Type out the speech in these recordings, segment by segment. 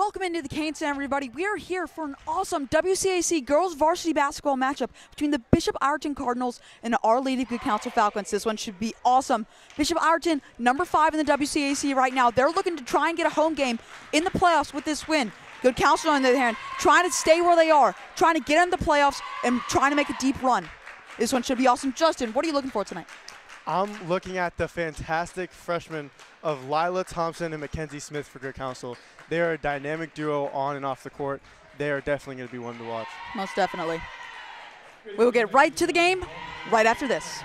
Welcome into the Cane Center, everybody. We are here for an awesome WCAC girls varsity basketball matchup between the Bishop Ireton Cardinals and the Our Lady Good Counsel Falcons. This one should be awesome. Bishop Ireton, number 5 in the WCAC right now. They're looking to try and get a home game in the playoffs with this win. Good Counsel, on the other hand, trying to stay where they are, trying to get in the playoffs and trying to make a deep run. This one should be awesome. Justin, what are you looking for tonight? I'm looking at the fantastic freshmen of Lila Thompson and Mackenzie Smith for Good Counsel. They are a dynamic duo on and off the court. They are definitely going to be one to watch. Most definitely. We will get right to the game right after this.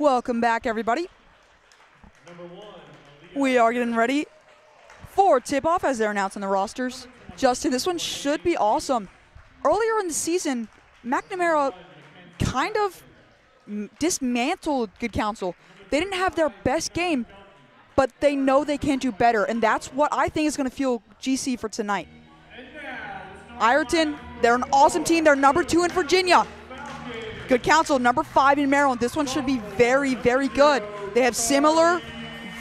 Welcome back, everybody. We are getting ready for tip-off as they're announcing the rosters. Justin, this one should be awesome. Earlier in the season, McNamara kind of dismantled Good Counsel. They didn't have their best game, but they know they can do better, and that's what I think is going to fuel GC for tonight. Ireton, they're an awesome team. They're number 2 in Virginia. Good Counsel, number 5 in Maryland. This one should be very, very good. They have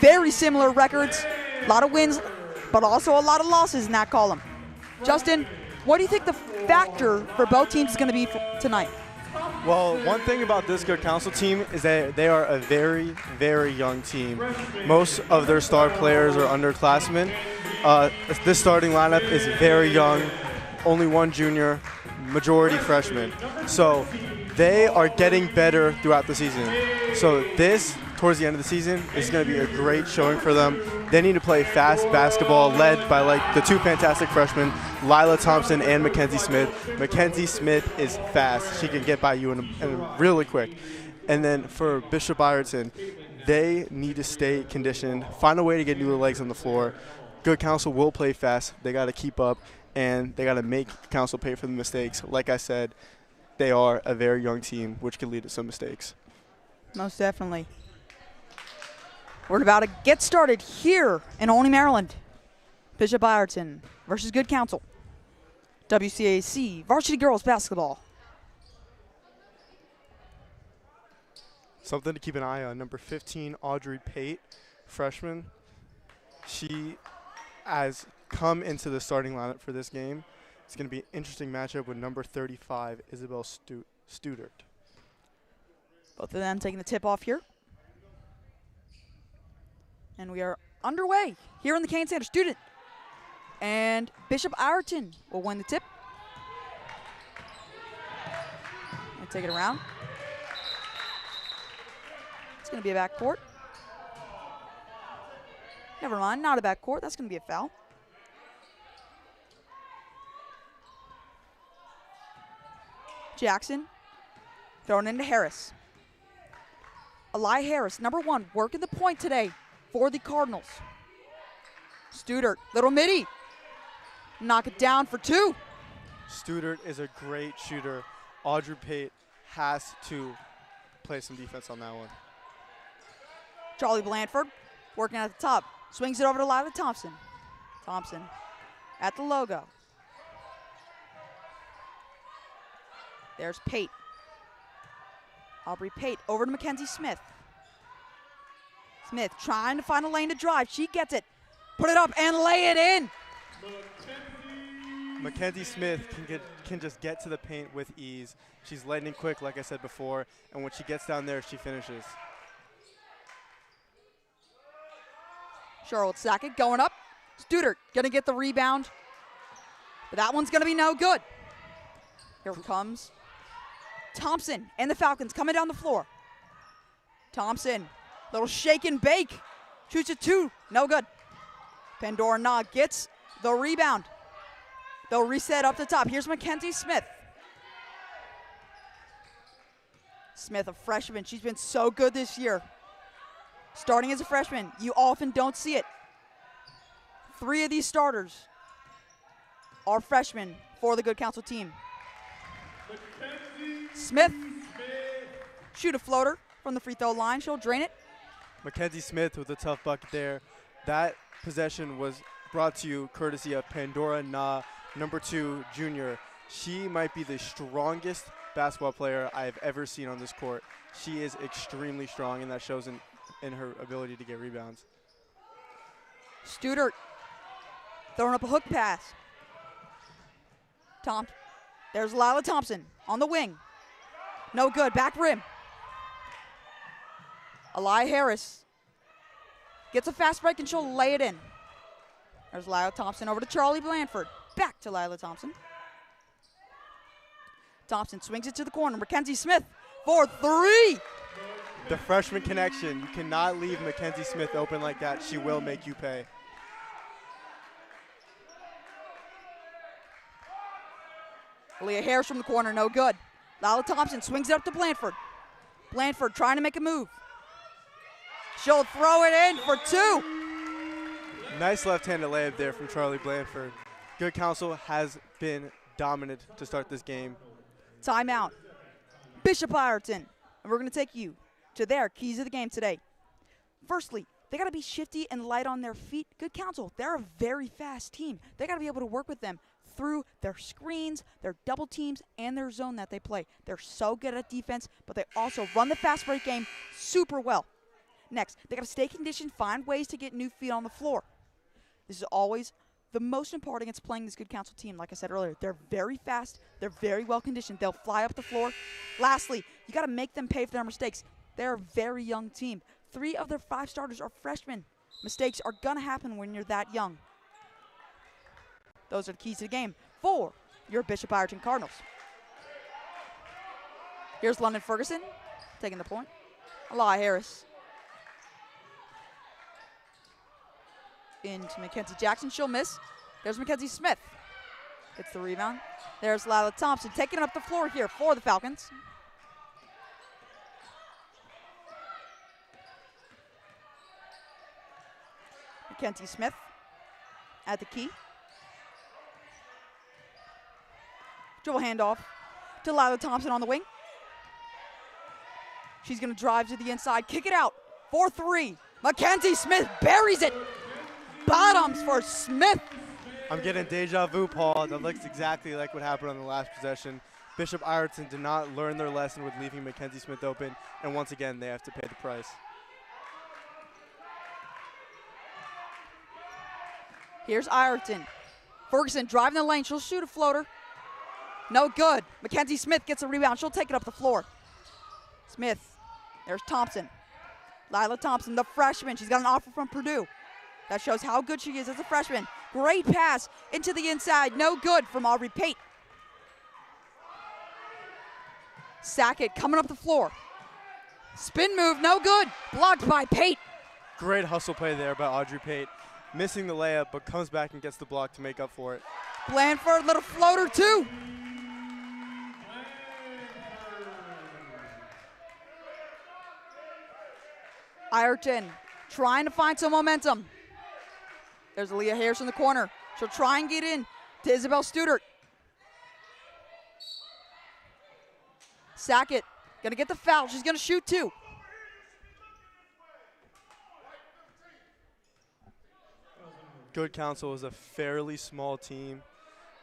very similar records. A lot of wins, but also a lot of losses in that column. Justin, what do you think the factor for both teams is going to be tonight? Well, one thing about this Good Counsel team is that they are a very, very young team. Most of their star players are underclassmen. This starting lineup is very young, only one junior, majority freshman. So they are getting better throughout the season. So this, towards the end of the season, is going to be a great showing for them. They need to play fast basketball led by the 2 fantastic freshmen, Lila Thompson and Mackenzie Smith. Mackenzie Smith is fast. She can get by you in really quick. And then for Bishop Ireton, they need to stay conditioned, find a way to get new legs on the floor. Good Counsel will play fast. They got to keep up, and they got to make Counsel pay for the mistakes. Like I said, they are a very young team, which can lead to some mistakes. Most definitely. We're about to get started here in Olney, Maryland. Bishop Ireton versus Good Counsel. WCAC Varsity Girls Basketball. Something to keep an eye on. Number 15, Audrey Pate, freshman. She has come into the starting lineup for this game. It's going to be an interesting matchup with number 35, Isabel Studert. Both of them taking the tip off here. And we are underway here in the Cane Center. Student and Bishop Ireton will win the tip. And take it around. It's going to be a backcourt. Never mind, not a backcourt. That's going to be a foul. Jackson throwing into Harris. Eli Harris, number 1, working the point today for the Cardinals. Studert, little midi. Knock it down for 2. Studert is a great shooter. Audrey Pate has to play some defense on that one. Charlie Blanford working at the top. Swings it over to Lila Thompson. Thompson at the logo. There's Pate. Aubrey Pate over to Mackenzie Smith. Smith trying to find a lane to drive. She gets it. Put it up and lay it in. Mackenzie Smith can just get to the paint with ease. She's lightning quick, like I said before, and when she gets down there, she finishes. Charlotte Sackett going up. Studert gonna get the rebound, but that one's gonna be no good. Here comes Thompson and the Falcons coming down the floor. Thompson, little shake and bake. Shoots it 2, no good. Pandora Na gets the rebound. They'll reset up the top. Here's Mackenzie Smith. Smith, a freshman. She's been so good this year. Starting as a freshman, you often don't see it. 3 of these starters are freshmen for the Good Counsel team. Smith, shoot a floater from the free throw line. She'll drain it. Mackenzie Smith with a tough bucket there. That possession was brought to you courtesy of Pandora Na, number 2 junior. She might be the strongest basketball player I have ever seen on this court. She is extremely strong, and that shows in her ability to get rebounds. Studert throwing up a hook pass. There's Lila Thompson on the wing. No good, back rim. Eli Harris gets a fast break and she'll lay it in. There's Lila Thompson over to Charlie Blanford. Back to Lila Thompson. Thompson swings it to the corner. Mackenzie Smith for 3. The freshman connection. You cannot leave Mackenzie Smith open like that. She will make you pay. Leah Harris from the corner, no good. Lila Thompson swings it up to Blanford. Blanford trying to make a move. She'll throw it in for 2. Nice left-handed layup there from Charlie Blanford. Good Counsel has been dominant to start this game. Timeout. Bishop Ireton. And we're going to take you to their keys of the game today. Firstly, they got to be shifty and light on their feet. Good Counsel, they're a very fast team. They got to be able to work with them through their screens, their double teams, and their zone that they play. They're so good at defense, but they also run the fast break game super well. Next, they got to stay conditioned, find ways to get new feet on the floor. This is always the most important against playing this Good Counsel team. Like I said earlier, they're very fast, they're very well conditioned, they'll fly up the floor. Lastly, you got to make them pay for their mistakes. They're a very young team. 3 of their 5 starters are freshmen. Mistakes are going to happen when you're that young. Those are the keys to the game for your Bishop Ireton Cardinals. Here's London Ferguson taking the point. Eli Harris. Into Mackenzie Jackson. She'll miss. There's Mackenzie Smith. Gets the rebound. There's Lila Thompson taking up the floor here for the Falcons. Mackenzie Smith at the key. Dribble handoff to Lila Thompson on the wing. She's going to drive to the inside, kick it out for 3. Mackenzie Smith buries it. Bottoms for Smith. I'm getting deja vu, Paul. That looks exactly like what happened on the last possession. Bishop Ireton did not learn their lesson with leaving Mackenzie Smith open, and once again, they have to pay the price. Here's Ireton. Ferguson driving the lane. She'll shoot a floater. No good. Mackenzie Smith gets a rebound. She'll take it up the floor. Smith. There's Thompson. Lila Thompson, the freshman. She's got an offer from Purdue. That shows how good she is as a freshman. Great pass into the inside. No good from Aubrey Pate. Sackett coming up the floor. Spin move, no good. Blocked by Pate. Great hustle play there by Audrey Pate. Missing the layup, but comes back and gets the block to make up for it. Blanford, little floater too. Ireton trying to find some momentum. There's Aaliyah Harris in the corner. She'll try and get in to Isabel Studert. Sackett gonna get the foul. She's gonna shoot two. Good Counsel is a fairly small team,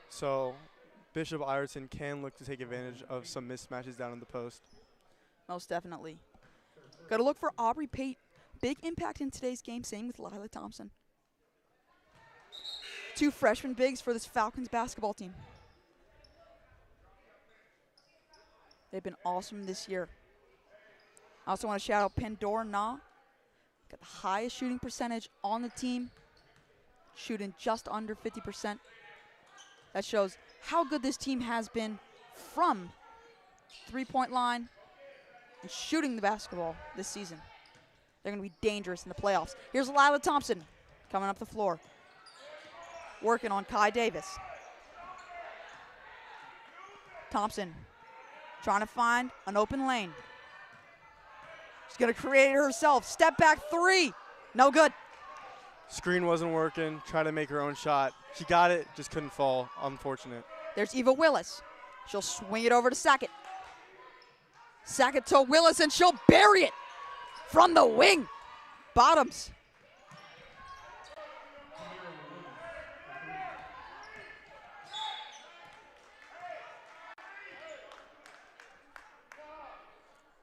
so Bishop Ireton can look to take advantage of some mismatches down in the post. Most definitely. Got to look for Aubrey Pate. Big impact in today's game. Same with Lila Thompson. Two freshman bigs for this Falcons basketball team. They've been awesome this year. I also want to shout out Pandora Na. Got the highest shooting percentage on the team. Shooting just under 50%. That shows how good this team has been from three-point line and shooting the basketball this season. They're going to be dangerous in the playoffs. Here's Lila Thompson coming up the floor. Working on Kai Davis. Thompson trying to find an open lane. She's going to create it herself. Step back three. No good. Screen wasn't working. Tried to make her own shot. She got it, just couldn't fall. Unfortunate. There's Eva Willis. She'll swing it over to Sackett. Sackett to Willis, and she'll bury it from the wing. Bottoms.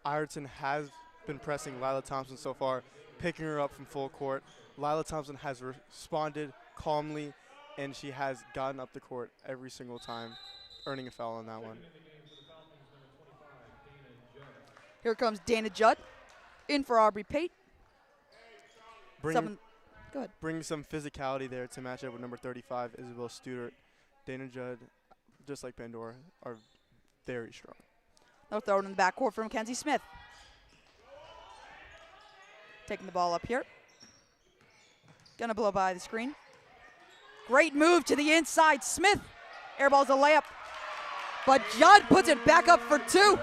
Ireton has been pressing Lila Thompson so far, picking her up from full court. Lila Thompson has responded calmly, and she has gotten up the court every single time, earning a foul on that one. Here comes Dana Judd in for Aubrey Pate. Bring some physicality there to match up with number 35, Isabel Studert. Dana Judd, just like Pandora, are very strong. They'll throw it in the backcourt for Mackenzie Smith. Taking the ball up here. Gonna blow by the screen. Great move to the inside. Smith airballs a layup. But Judd puts it back up for two.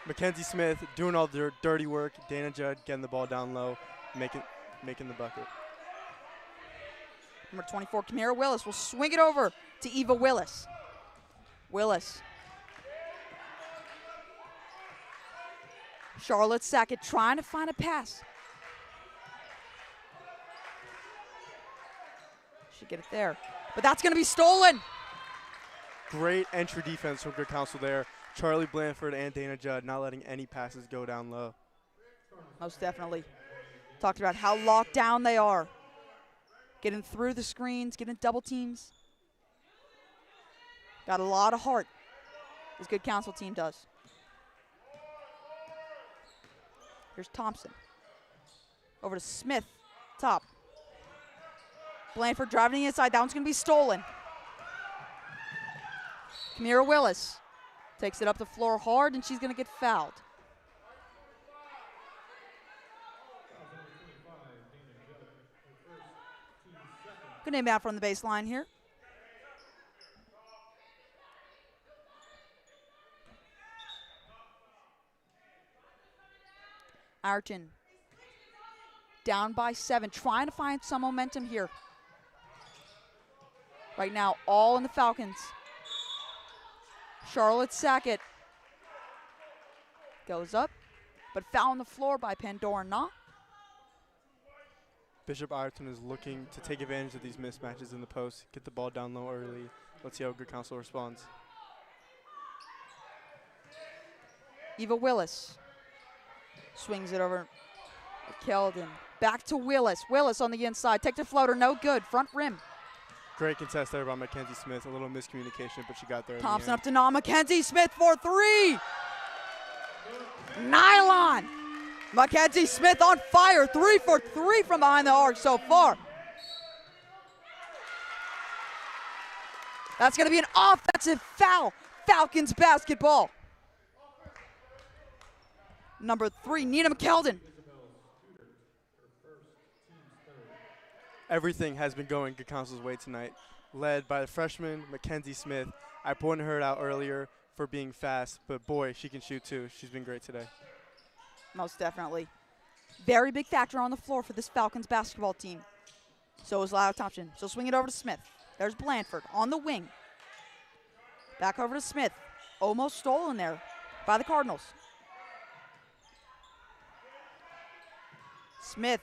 Mackenzie Smith doing all the dirty work. Dana Judd getting the ball down low, making the bucket. Number 24, Kamira Willis will swing it over to Eva Willis. Willis. Charlotte Sackett trying to find a pass. Should get it there. But that's going to be stolen. Great entry defense from Good Counsel there. Charlie Blanford and Dana Judd not letting any passes go down low. Most definitely. Talked about how locked down they are. Getting through the screens, getting double teams. Got a lot of heart. This Good Counsel team does. Here's Thompson. Over to Smith, top. Blanford driving the inside. That one's going to be stolen. Kamira Willis takes it up the floor hard, and she's going to get fouled. Good name out from the baseline here. Ireton down by 7, trying to find some momentum here. Right now, all in the Falcons. Charlotte Sackett goes up, but foul on the floor by Pandora Na. Bishop Ireton is looking to take advantage of these mismatches in the post, get the ball down low early. Let's see how Good Counsel responds. Eva Willis swings it over to Keldon. Back to Willis. Willis on the inside. Take the floater. No good. Front rim. Great contest there by Mackenzie Smith. A little miscommunication, but she got there. Thompson up to Na. Mackenzie Smith for 3. Nylon. Mackenzie Smith on fire. 3 for 3 from behind the arc so far. That's going to be an offensive foul. Falcons basketball. Number 3, Nina McKeldon. Everything has been going Good Counsel's way tonight, led by the freshman, Mackenzie Smith. I pointed her out earlier for being fast, but boy, she can shoot too. She's been great today. Most definitely. Very big factor on the floor for this Falcons basketball team. So is Lyle Thompson. She'll swing it over to Smith. There's Blanford on the wing. Back over to Smith. Almost stolen there by the Cardinals. Smith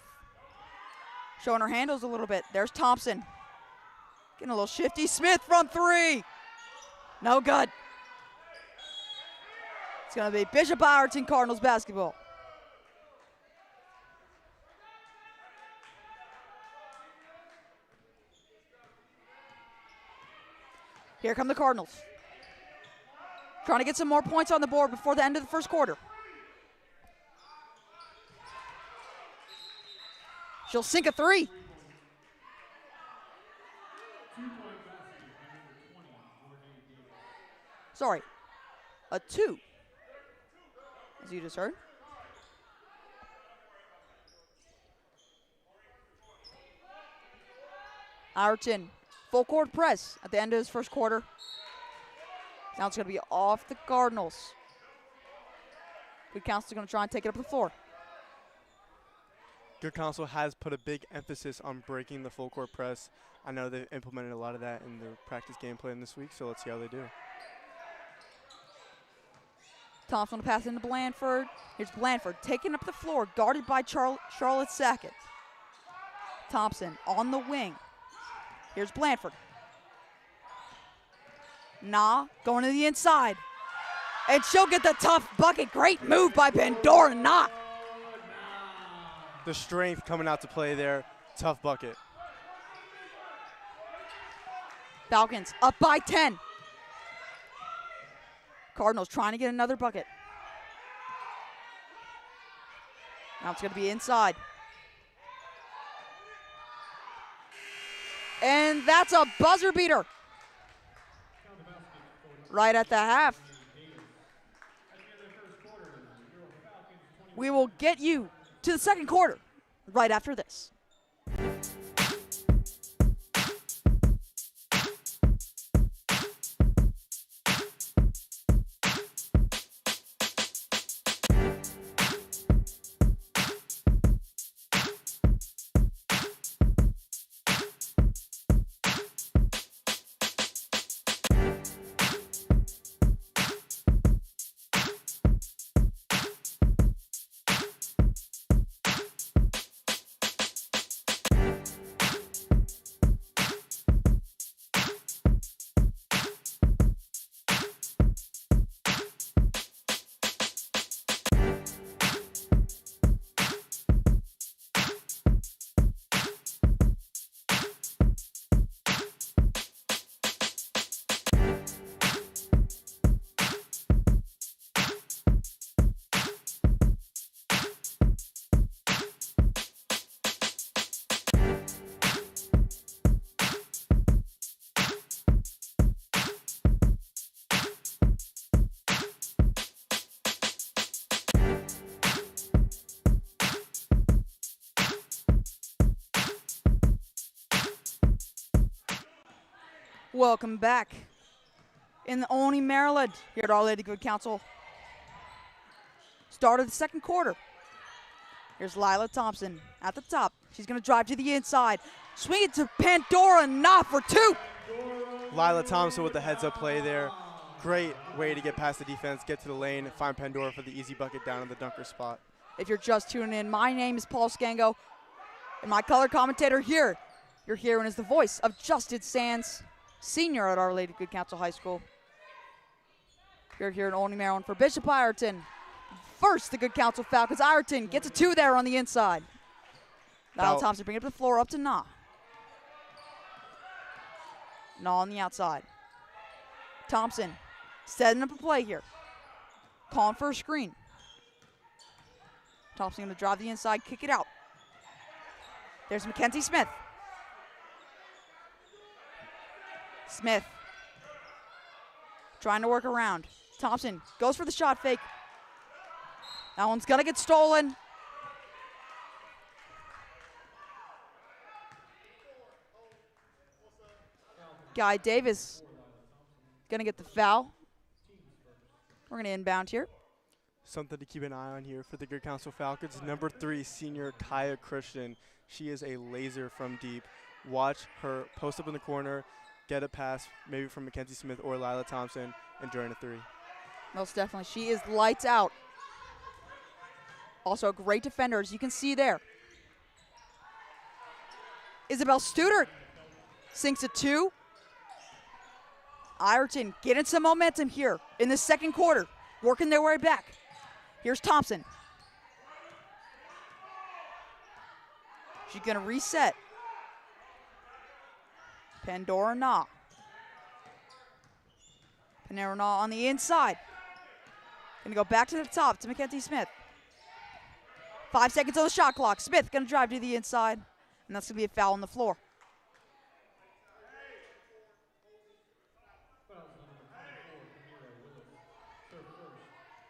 showing her handles a little bit. There's Thompson. Getting a little shifty. Smith from three. No good. It's going to be Bishop Ireton Cardinals basketball. Here come the Cardinals. Trying to get some more points on the board before the end of the first quarter. She'll sink a three. Sorry, a two, as you just heard. Ireton, full court press at the end of this first quarter. Now it's going to be off the Cardinals. Good Counsel going to try and take it up the floor. Good Counsel has put a big emphasis on breaking the full court press. I know they've implemented a lot of that in their practice game plan this week, so let's see how they do. Thompson to pass into Blanford. Here's Blanford taking up the floor, guarded by Charlotte Sackett. Thompson on the wing. Here's Blanford. Nah, going to the inside. And she'll get the tough bucket. Great move by Pandora Nah. The strength coming out to play there. Tough bucket. Falcons up by 10. Cardinals trying to get another bucket. Now it's going to be inside. And that's a buzzer beater. Right at the half. We will get you to the second quarter right after this. Welcome back in the Olney, Maryland, here at Our Lady Good Counsel. Start of the second quarter. Here's Lila Thompson at the top. She's going to drive to the inside. Swing it to Pandora Nah for two. Lila Thompson with the heads-up play there. Great way to get past the defense, get to the lane, and find Pandora for the easy bucket down in the dunker spot. If you're just tuning in, my name is Paul Scango, and my color commentator here, you're hearing, is the voice of Justin Sands, senior at Our Lady Good Counsel High School. You're here in Olney, Maryland for Bishop Ireton. First, the Good Counsel Falcons. Ireton gets a two there on the inside. Lyle Thompson bring it to the floor, up to Nah. Nah on the outside. Thompson setting up a play here. Calling for a screen. Thompson going to drive the inside, kick it out. There's Mackenzie Smith. Smith trying to work around. Thompson goes for the shot fake. That one's going to get stolen. Guy Davis going to get the foul. We're going to inbound here. Something to keep an eye on here for the Good Counsel Falcons. Number 3, senior Kaya Christian. She is a laser from deep. Watch her post up in the corner, get a pass maybe from Mackenzie Smith or Lila Thompson, and join a 3. Most definitely. She is lights out. Also a great defender, as you can see there. Isabel Studert sinks a 2. Ireton getting some momentum here in the second quarter, working their way back. Here's Thompson. She's going to reset. Pandora Na. Pandora Na on the inside. Going to go back to the top to Mackenzie Smith. 5 seconds on the shot clock. Smith going to drive to the inside, and that's going to be a foul on the floor.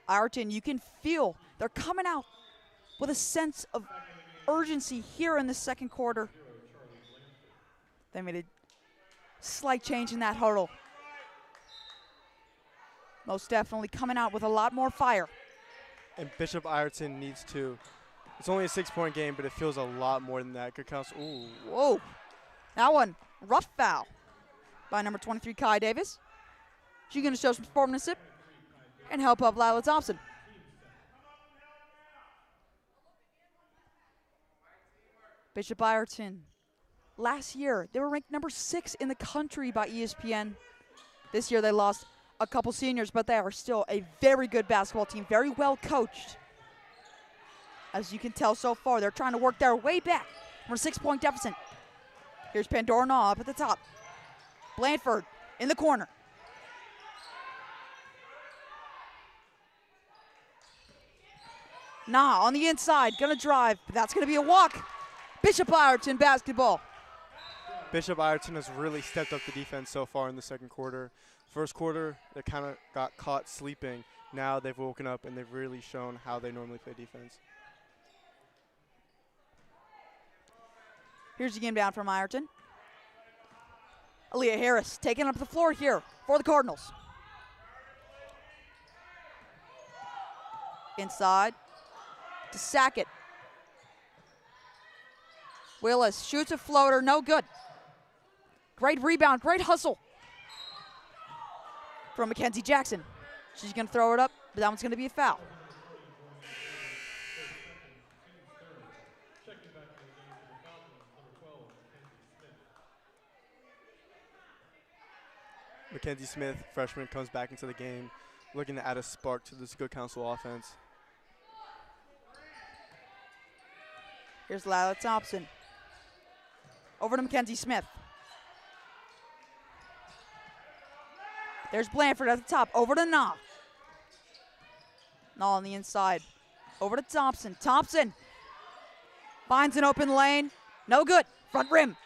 Ireton, you can feel they're coming out with a sense of urgency here in the second quarter. They made a slight change in that huddle. Most definitely coming out with a lot more fire. And Bishop Ireton needs to. It's only a 6-point game, but it feels a lot more than that. Good Counsel. Ooh. Whoa. That one, rough foul by number 23, Kai Davis. She's going to show some performanship and help up Lila Thompson. Bishop Ireton. Last year, they were ranked number 6 in the country by ESPN. This year, they lost a couple seniors, but they are still a very good basketball team, very well coached. As you can tell so far, they're trying to work their way back from a 6-point deficit. Here's Pandora Na up at the top. Blanford in the corner. Na on the inside, gonna drive, but that's gonna be a walk. Bishop Ireton basketball. Bishop Ireton has really stepped up the defense so far in the second quarter. First quarter, they kind of got caught sleeping. Now they've woken up and they've really shown how they normally play defense. Here's the game down from Ireton. Aaliyah Harris taking up the floor here for the Cardinals. Inside to Sackett. Willis shoots a floater, no good. Great rebound, great hustle from Mackenzie Jackson. She's going to throw it up, but that one's going to be a foul. Mackenzie Smith, freshman, comes back into the game, looking to add a spark to this Good Counsel offense. Here's Lila Thompson. Over to Mackenzie Smith. There's Blanford at the top. Over to Na. Na on the inside. Over to Thompson. Thompson finds an open lane. No good. Front rim.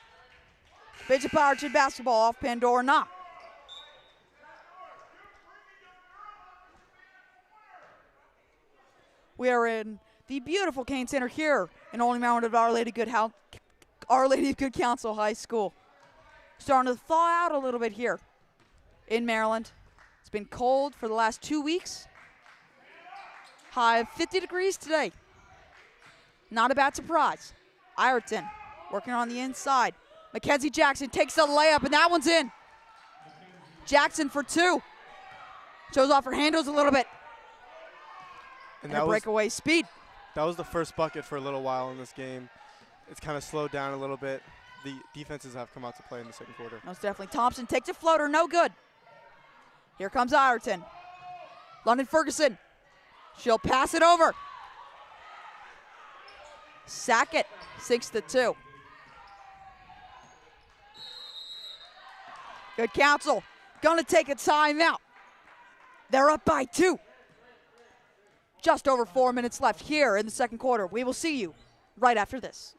Bishop Ireton basketball off Pandora Na. We are in the beautiful Kane Center here in Holy Mountain of Our Lady of Good Counsel High School. Starting to thaw out a little bit here in Maryland. It's been cold for the last 2 weeks. High of 50 degrees today. Not a bad surprise. Ireton working on the inside. Mackenzie Jackson takes the layup, and that one's in. Jackson for 2. Shows off her handles a little bit. And a breakaway speed. That was the first bucket for a little while in this game. It's kind of slowed down a little bit. The defenses have come out to play in the second quarter. Most definitely. Thompson takes a floater, no good. Here comes Ireton. London Ferguson. She'll pass it over. Sackett sinks the 2. Good Counsel gonna take a timeout. They're up by 2. Just over 4 minutes left here in the second quarter. We will see you right after this.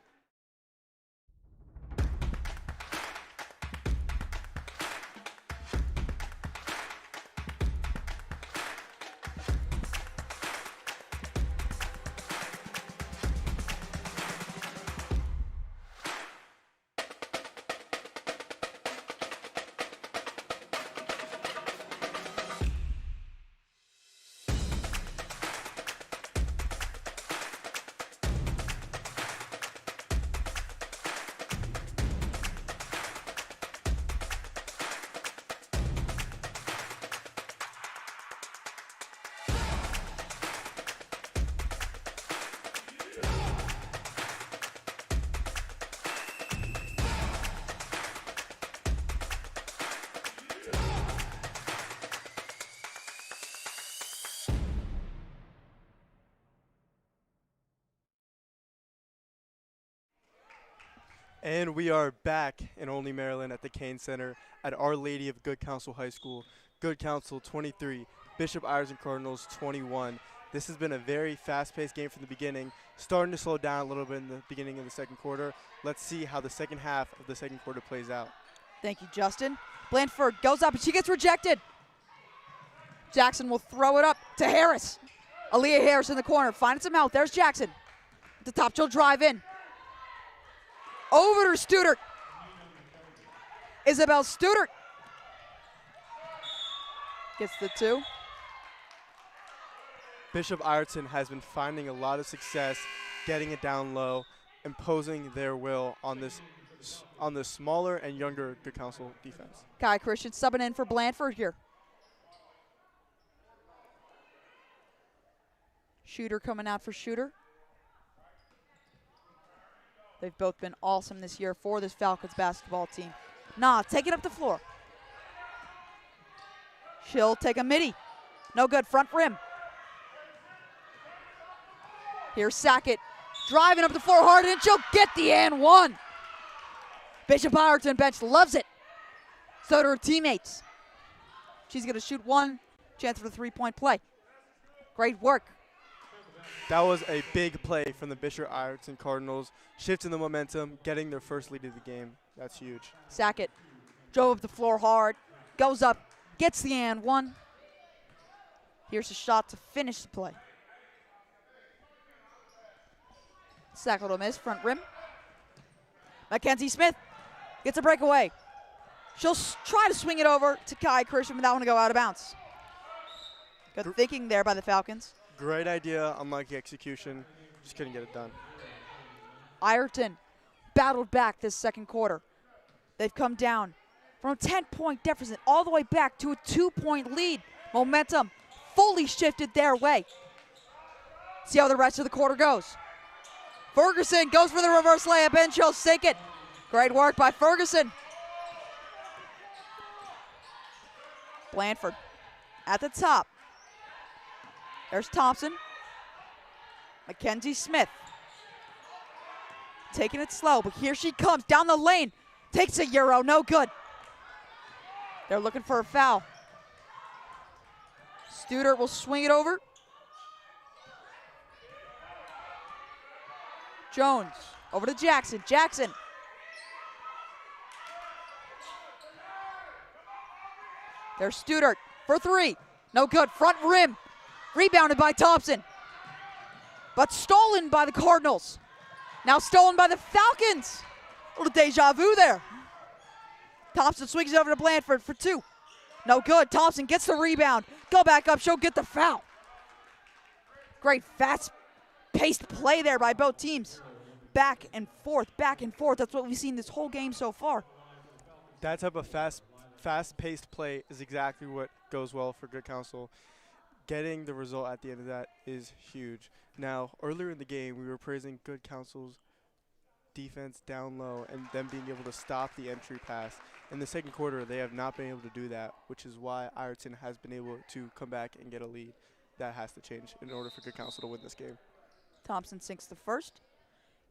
And we are back in Olney, Maryland at the Kane Center at Our Lady of Good Counsel High School. Good Counsel 23, Bishop Ireton Cardinals 21. This has been a very fast-paced game from the beginning, starting to slow down a little bit in the beginning of the second quarter. Let's see how the second half of the second quarter plays out. Thank you, Justin. Blanford goes up and she gets rejected. Jackson will throw it up to Harris. Aaliyah Harris in the corner, finds him out. There's Jackson. At the top, she'll drive in. Over to Studert. Isabel Studert gets the 2. Bishop Ireton has been finding a lot of success getting it down low, imposing their will on this smaller and younger Good Counsel defense. Kai Christian subbing in for Blanford here. Shooter coming out for Shooter. They've both been awesome this year for this Falcons basketball team. Take it up the floor. She'll take a midi. No good, front rim. Here's Sackett, driving up the floor hard, and she'll get the and 1. Bishop Ireton bench loves it. So do her teammates. She's going to shoot 1, chance for the 3-point play. Great work. That was a big play from the Bishop Ireton Cardinals, shifting the momentum, getting their first lead of the game. That's huge. Sackett drove up the floor hard, goes up, gets the and 1. Here's a shot to finish the play. Sackett will miss, front rim. Mackenzie Smith gets a breakaway. She'll try to swing it over to Kai Christian, but that one to go out of bounds. Good thinking there by the Falcons. Great idea, unlucky execution. Just couldn't get it done. Ireton battled back this second quarter. They've come down from a 10-point deficit all the way back to a 2-point lead. Momentum fully shifted their way. See how the rest of the quarter goes. Ferguson goes for the reverse layup and she'll sink it. Great work by Ferguson. Blanford at the top. There's Thompson. Mackenzie Smith. Taking it slow, but here she comes down the lane. Takes a euro, no good. They're looking for a foul. Studert will swing it over. Jones over to Jackson. Jackson. There's Studert for 3. No good. Front rim. Rebounded by Thompson. But stolen by the Cardinals. Now stolen by the Falcons. A little deja vu there. Thompson swings it over to Blanford for 2. No good. Thompson gets the rebound. Go back up. She'll get the foul. Great fast-paced play there by both teams. Back and forth, back and forth. That's what we've seen this whole game so far. That type of fast-paced play is exactly what goes well for Good Counsel. Getting the result at the end of that is huge. Now, earlier in the game, we were praising Good Counsel's defense down low and them being able to stop the entry pass. In the second quarter, they have not been able to do that, which is why Ireton has been able to come back and get a lead. That has to change in order for Good Counsel to win this game. Thompson sinks the first.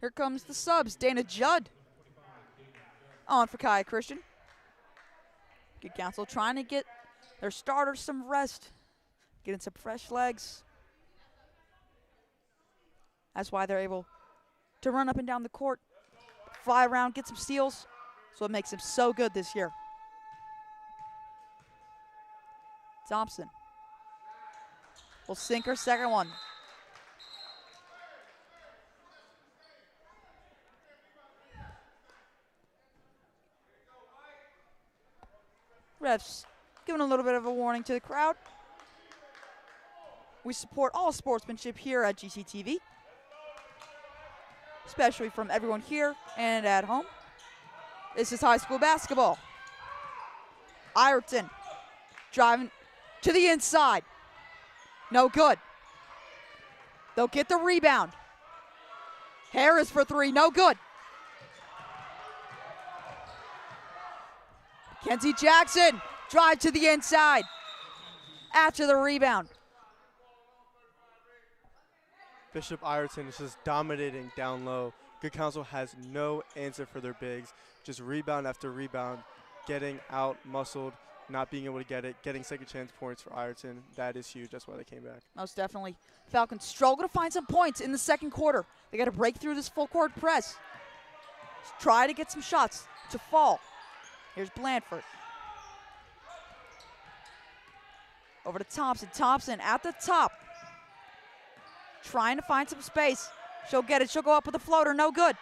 Here comes the subs. Dana Judd on for Kai Christian. Good Counsel trying to get their starters some rest, getting some fresh legs. That's why they're able to run up and down the court, fly around, get some steals. So it makes them so good this year. Thompson will sink her second one. Refs giving a little bit of a warning to the crowd. We support all sportsmanship here at GCTV, especially from everyone here and at home. This is high school basketball. Ireton driving to the inside. No good. They'll get the rebound. Harris for 3, no good. Kenzie Jackson, drive to the inside after the rebound. Bishop Ireton is just dominating down low, Good Counsel has no answer for their bigs. Just rebound after rebound, getting out-muscled, not being able to get it, getting second chance points for Ireton. That is huge. That's why they came back. Most definitely. Falcons struggle to find some points in the second quarter. They got to break through this full court press. Just try to get some shots to fall. Here's Blandford. Over to Thompson. Thompson at the top. Trying to find some space. She'll get it. She'll go up with a floater. No good.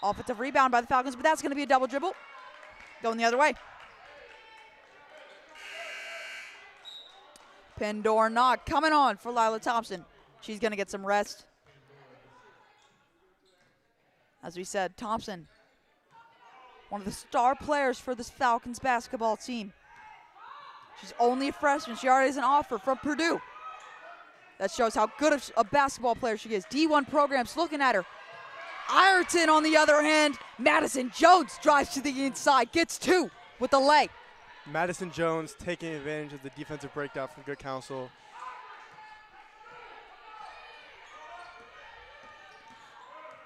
Offensive rebound by the Falcons, but that's going to be a double dribble. Going the other way. Pin door knock coming on for Lila Thompson. She's going to get some rest. As we said, Thompson, one of the star players for this Falcons basketball team. She's only a freshman. She already has an offer from Purdue. That shows how good a basketball player she is. D1 programs looking at her. Ireton, on the other hand, Madison Jones drives to the inside, gets two with the leg. Madison Jones taking advantage of the defensive breakdown from Good Counsel.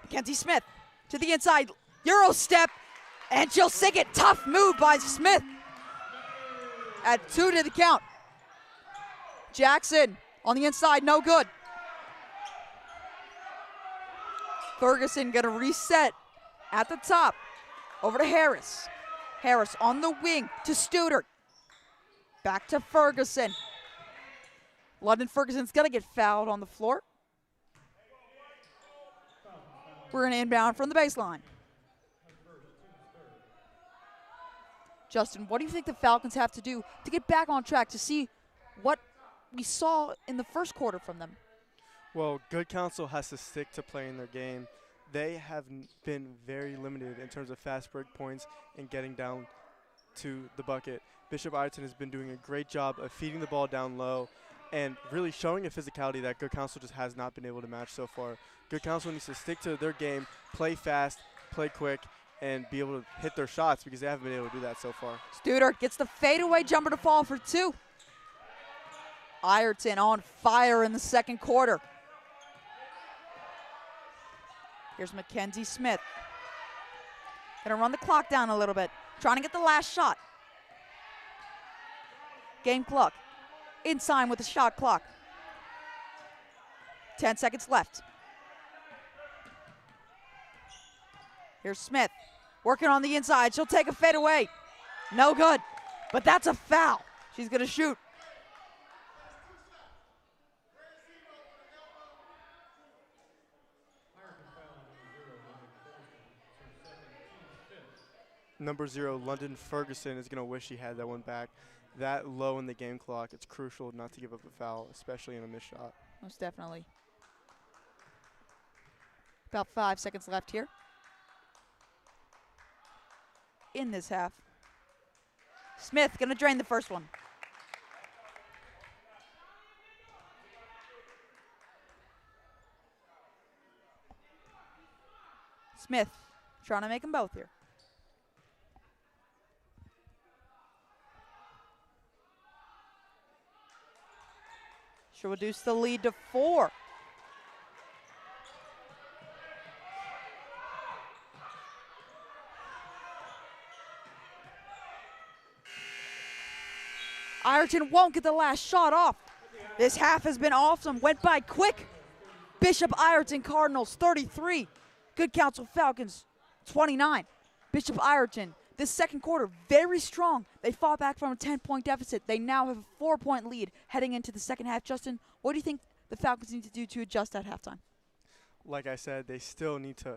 Mackenzie Smith to the inside, Euro step, and she'll sink it. Tough move by Smith. At 2 to the count. Jackson on the inside, no good. Ferguson gonna reset at the top. Over to Harris. Harris on the wing to Studert. Back to Ferguson. London Ferguson's gonna get fouled on the floor. We're gonna inbound from the baseline. Justin, what do you think the Falcons have to do to get back on track to see what we saw in the first quarter from them? Well, Good Counsel has to stick to playing their game. They have been very limited in terms of fast break points and getting down to the bucket. Bishop Ireton has been doing a great job of feeding the ball down low and really showing a physicality that Good Counsel just has not been able to match so far. Good Counsel needs to stick to their game, play fast, play quick, and be able to hit their shots because they haven't been able to do that so far. Studert gets the fadeaway jumper to fall for 2. Ireton on fire in the second quarter. Here's Mackenzie Smith. Gonna run the clock down a little bit. Trying to get the last shot. Game clock. Inside with the shot clock. 10 seconds left. Here's Smith. Working on the inside. She'll take a fadeaway. No good. But that's a foul. She's gonna shoot. Number 0, London Ferguson, is going to wish he had that one back. That low in the game clock, it's crucial not to give up a foul, especially in a missed shot. Most definitely. About 5 seconds left here in this half. Smith going to drain the first one. Smith trying to make them both here. She'll reduce the lead to 4. Ireton won't get the last shot off. This half has been awesome. Went by quick. Bishop Ireton Cardinals 33. Good Counsel Falcons 29. Bishop Ireton, this second quarter, very strong. They fought back from a 10-point deficit. They now have a 4-point lead heading into the second half. Justin, what do you think the Falcons need to do to adjust at halftime? Like I said, they still need to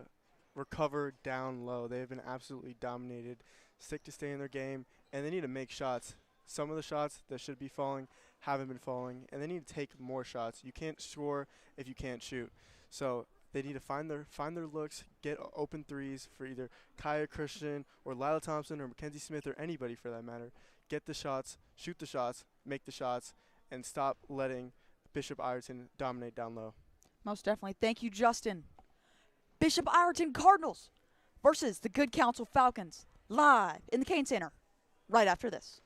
recover down low. They have been absolutely dominated. Stick to stay in their game, and they need to make shots. Some of the shots that should be falling haven't been falling, and they need to take more shots. You can't score if you can't shoot. So they need to find their looks, get open threes for either Kaya Christian or Lila Thompson or Mackenzie Smith or anybody for that matter. Get the shots, shoot the shots, make the shots, and stop letting Bishop Ireton dominate down low. Most definitely. Thank you, Justin. Bishop Ireton Cardinals versus the Good Counsel Falcons live in the Cain Center right after this.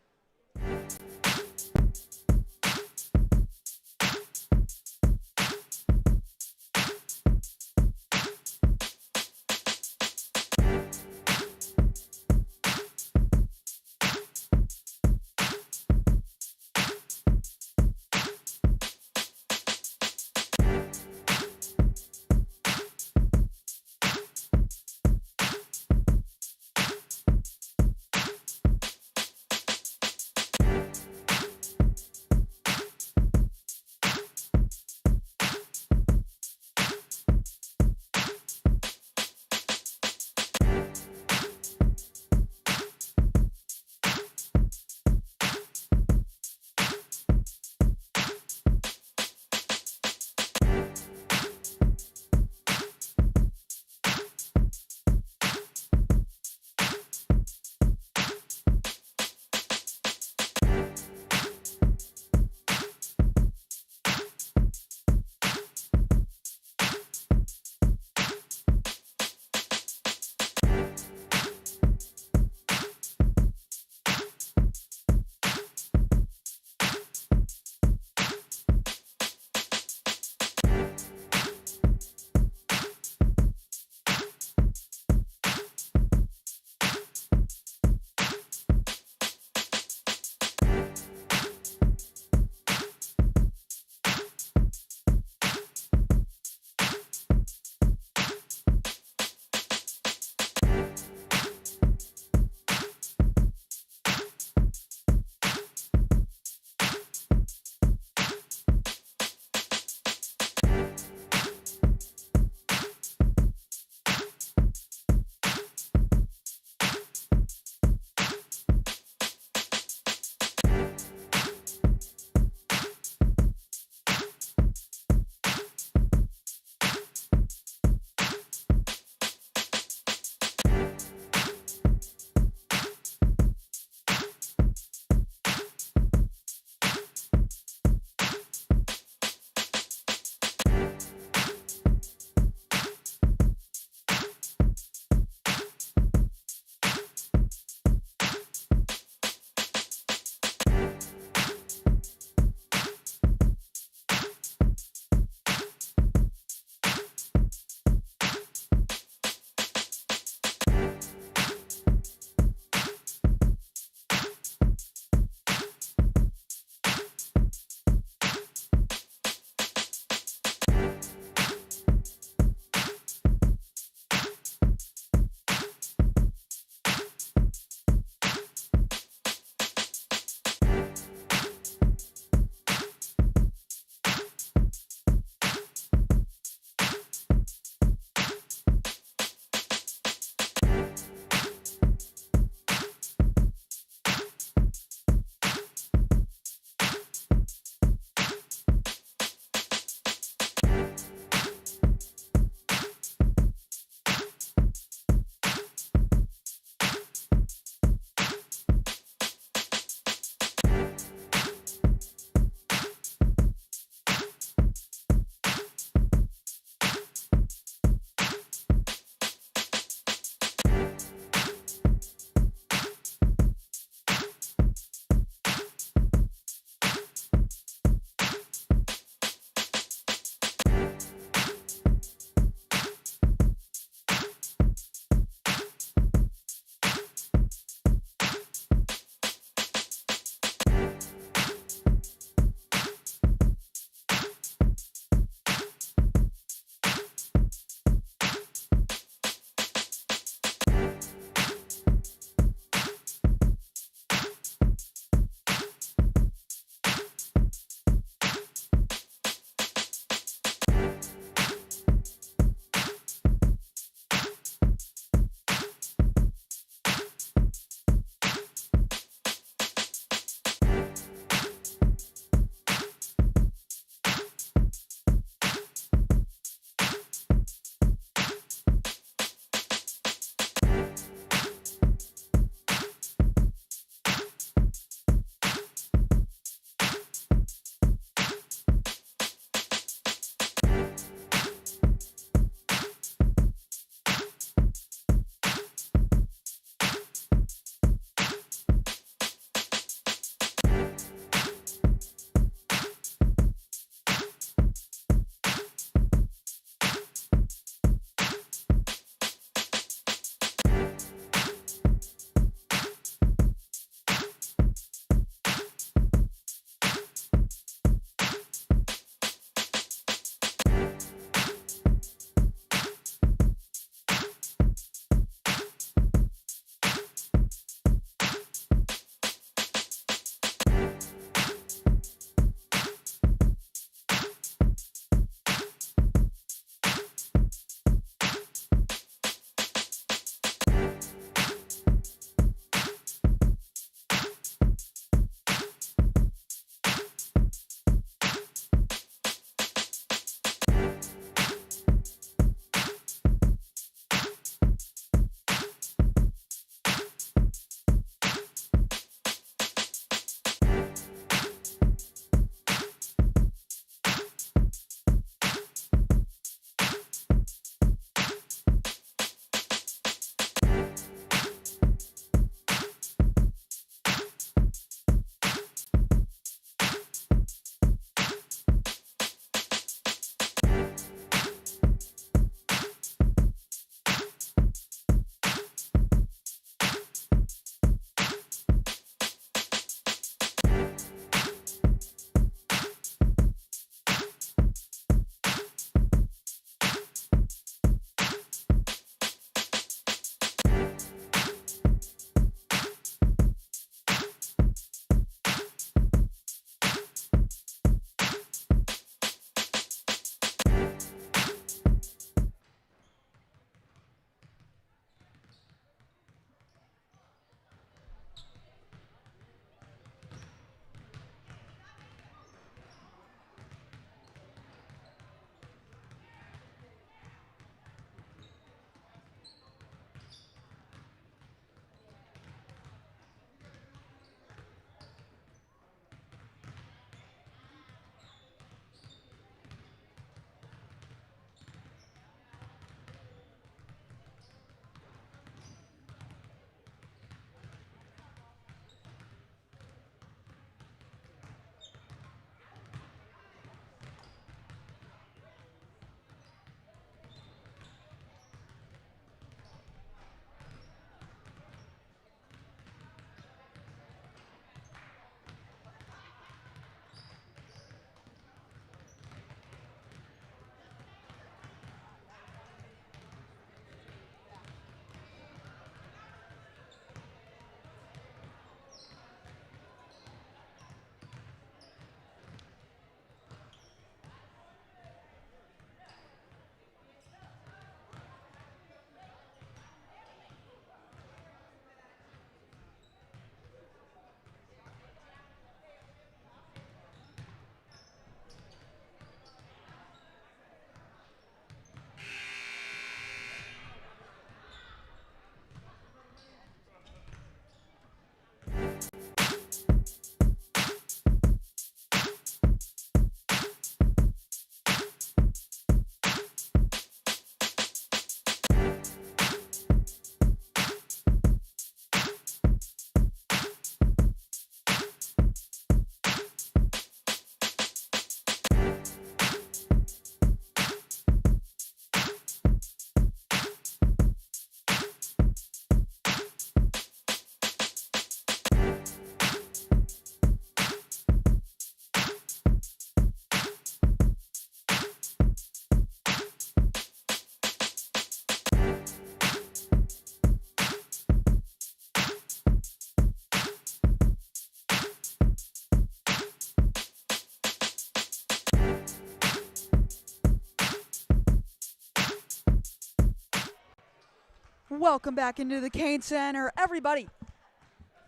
Welcome back into the Kane Center, everybody.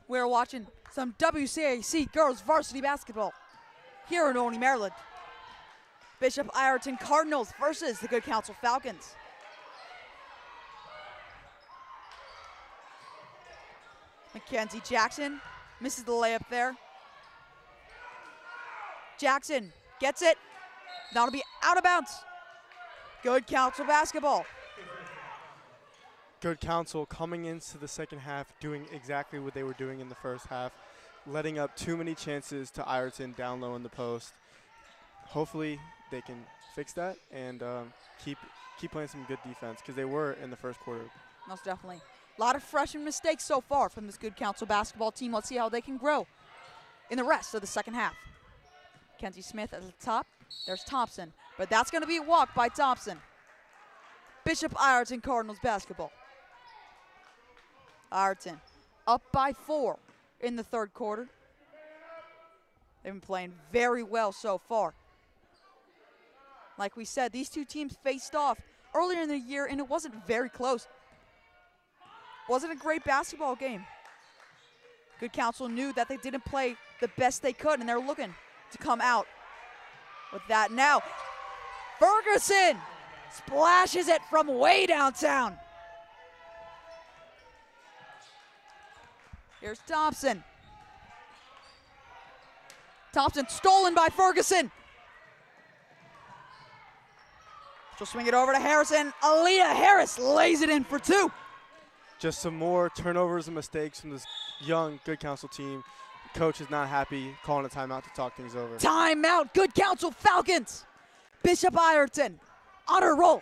We're watching some WCAC girls varsity basketball here in Olney, Maryland. Bishop Ireton Cardinals versus the Good Counsel Falcons. Mackenzie Jackson misses the layup there. Jackson gets it. Now it'll be out of bounds. Good Counsel basketball. Good Counsel coming into the second half doing exactly what they were doing in the first half, letting up too many chances to Ireton down low in the post. Hopefully they can fix that and keep playing some good defense, because they were in the first quarter. Most definitely. A lot of freshman mistakes so far from this Good Counsel basketball team. Let's see how they can grow in the rest of the second half. Kenzie Smith at the top. There's Thompson, but that's going to be a walk by Thompson. Bishop Ireton Cardinals basketball. Ireton up by 4 in the third quarter. They've been playing very well so far. Like we said, these two teams faced off earlier in the year, and it wasn't very close. Wasn't a great basketball game. Good Counsel knew that they didn't play the best they could, and they're looking to come out with that now. Ferguson splashes it from way downtown. Here's Thompson. Thompson stolen by Ferguson. She'll swing it over to Harrison. Aaliyah Harris lays it in for 2. Just some more turnovers and mistakes from this young Good Counsel team. Coach is not happy, calling a timeout to talk things over. Timeout, Good Counsel Falcons. Bishop Ireton on a roll.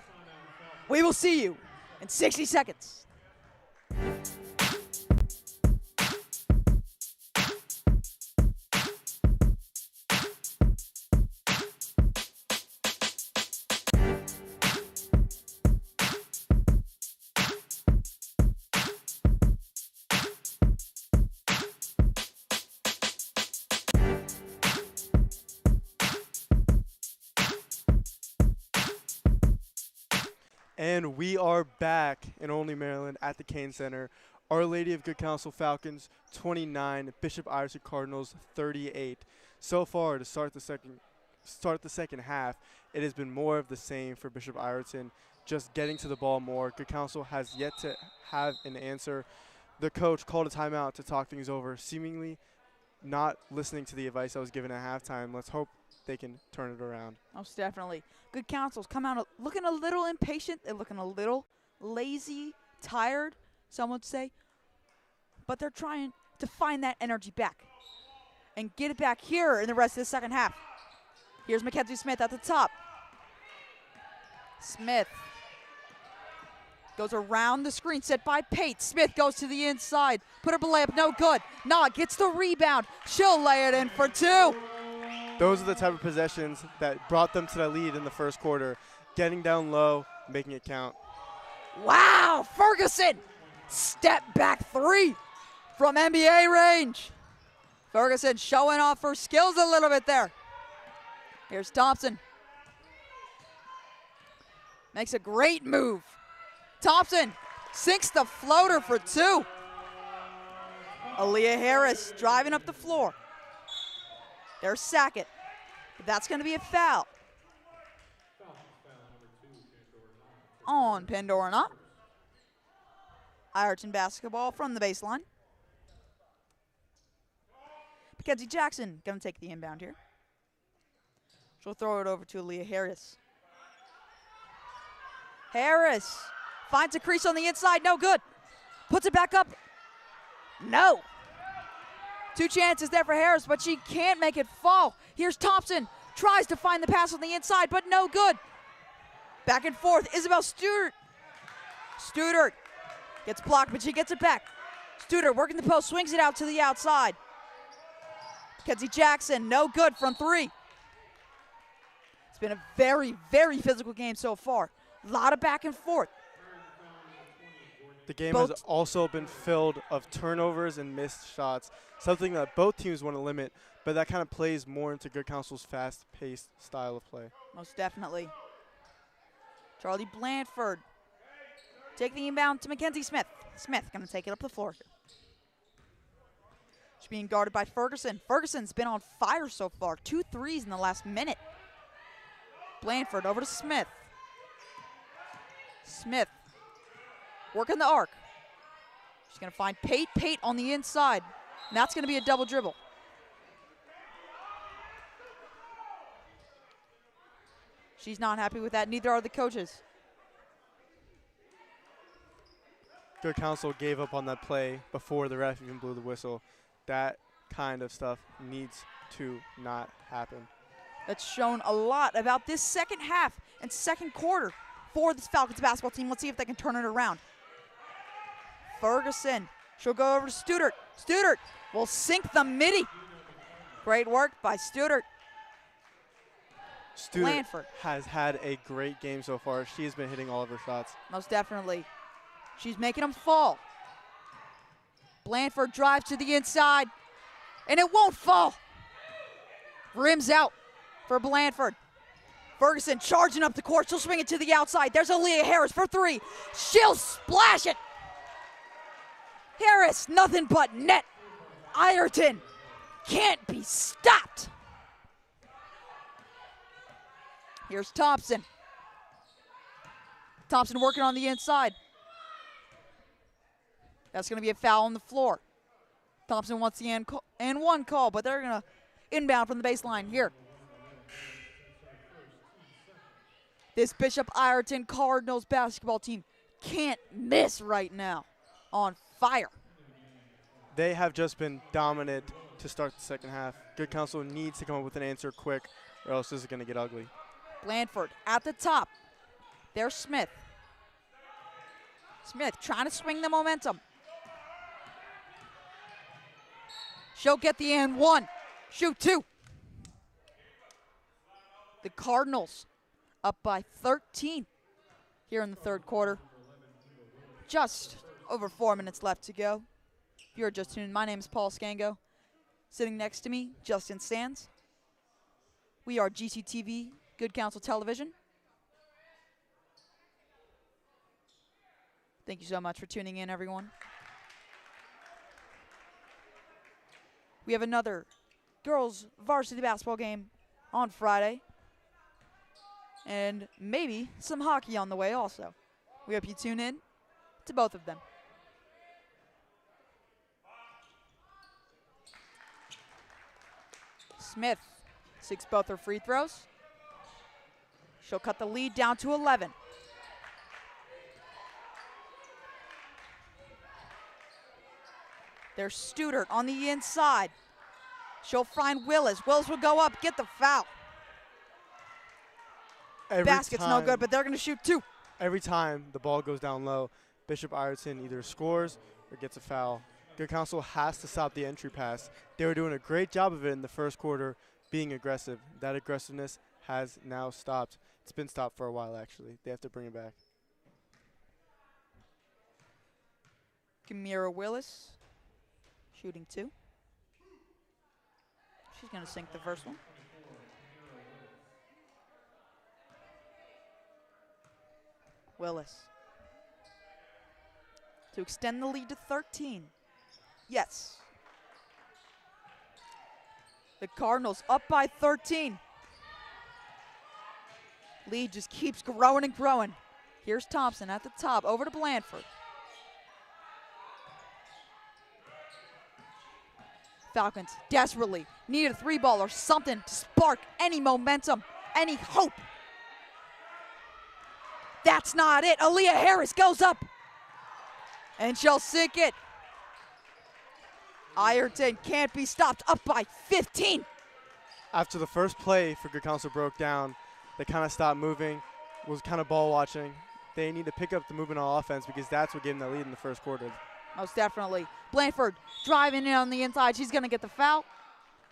We will see you in 60 seconds. And we are back in Olney, Maryland at the Kane Center. Our Lady of Good Counsel Falcons 29, Bishop Ireton Cardinals 38. So far to start the second half, it has been more of the same for Bishop Ireton, just getting to the ball more. Good Counsel has yet to have an answer. The coach called a timeout to talk things over, seemingly not listening to the advice that was given at halftime. Let's hope they can turn it around. Most definitely. Good Counsels come out looking a little impatient. They're looking a little lazy, tired, some would say. But they're trying to find that energy back and get it back here in the rest of the second half. Here's Mackenzie Smith at the top. Smith goes around the screen, set by Pate. Smith goes to the inside. Put up a layup, no good. Nah gets the rebound. She'll lay it in for 2. Those are the type of possessions that brought them to the lead in the first quarter. Getting down low, making it count. Wow, Ferguson! Step back 3 from NBA range. Ferguson showing off her skills a little bit there. Here's Thompson. Makes a great move. Thompson sinks the floater for 2. Aaliyah Harris driving up the floor. There's Sackett. That's going to be a foul. On Pandora. Ireton basketball from the baseline. Mackenzie Jackson going to take the inbound here. She'll throw it over to Aaliyah Harris. Harris finds a crease on the inside. No good. Puts it back up. No. 2 chances there for Harris, but she can't make it fall. Here's Thompson. Tries to find the pass on the inside, but no good. Back and forth. Isabel Studert. Studert gets blocked, but she gets it back. Studert working the post, swings it out to the outside. Kenzie Jackson, no good from 3. It's been a very, very physical game so far. A lot of back and forth. The game has also been filled of turnovers and missed shots, something that both teams want to limit, but that kind of plays more into Good Counsel's fast-paced style of play. Most definitely. Charlie Blanford Take the inbound to Mackenzie Smith. Smith going to take it up the floor here. She's being guarded by Ferguson. Ferguson's been on fire so far. 2 threes in the last minute. Blanford over to Smith. Smith working the arc. She's going to find Pate. Pate on the inside. And that's going to be a double dribble. She's not happy with that. Neither are the coaches. Good Counsel gave up on that play before the ref even blew the whistle. That kind of stuff needs to not happen. That's shown a lot about this second half and second quarter for this Falcons basketball team. Let's see if they can turn it around. Ferguson, she'll go over to Studert. Studert will sink the midi. Great work by Studert. Studert has had a great game so far. She has been hitting all of her shots. Most definitely. She's making them fall. Blanford drives to the inside, and it won't fall. Rims out for Blanford. Ferguson charging up the court. She'll swing it to the outside. There's Aaliyah Harris for 3. She'll splash it. Harris, nothing but net. Ireton can't be stopped. Here's Thompson. Thompson working on the inside. That's going to be a foul on the floor. Thompson wants the and one call, but they're going to inbound from the baseline here. This Bishop Ireton Cardinals basketball team can't miss right now. On fire. They have just been dominant to start the second half. Good Counsel needs to come up with an answer quick, or else this is going to get ugly. Blanford at the top. There's Smith. Smith trying to swing the momentum. She'll get the and 1. Shoot 2. The Cardinals up by 13 here in the third quarter. Just over 4 minutes left to go. If you're just tuned in, my name is Paul Scango. Sitting next to me, Justin Sands. We are GCTV, Good Counsel Television. Thank you so much for tuning in, everyone. We have another girls varsity basketball game on Friday. And maybe some hockey on the way also. We hope you tune in to both of them. Smith seeks both her free throws. She'll cut the lead down to 11. There's Studert on the inside. She'll find Willis. Willis will go up, get the foul. Basket's no good, but they're going to shoot 2. Every time the ball goes down low, Bishop Ireton either scores or gets a foul. Good Counsel has to stop the entry pass. They were doing a great job of it in the first quarter, being aggressive. That aggressiveness has now stopped. It's been stopped for a while, actually. They have to bring it back. Kamira Willis shooting 2. She's going to sink the first one. Willis to extend the lead to 13. Yes. The Cardinals up by 13. Lead just keeps growing and growing. Here's Thompson at the top, over to Blanford. Falcons desperately need a 3-ball or something to spark any momentum, any hope. That's not it. Aaliyah Harris goes up, and she'll sink it. Ireton can't be stopped, up by 15. After the first play for Good Counsel broke down, they kind of stopped moving, was kind of ball watching. They need to pick up the movement on offense because that's what gave them the lead in the first quarter. Most definitely. Blanford driving in on the inside. She's going to get the foul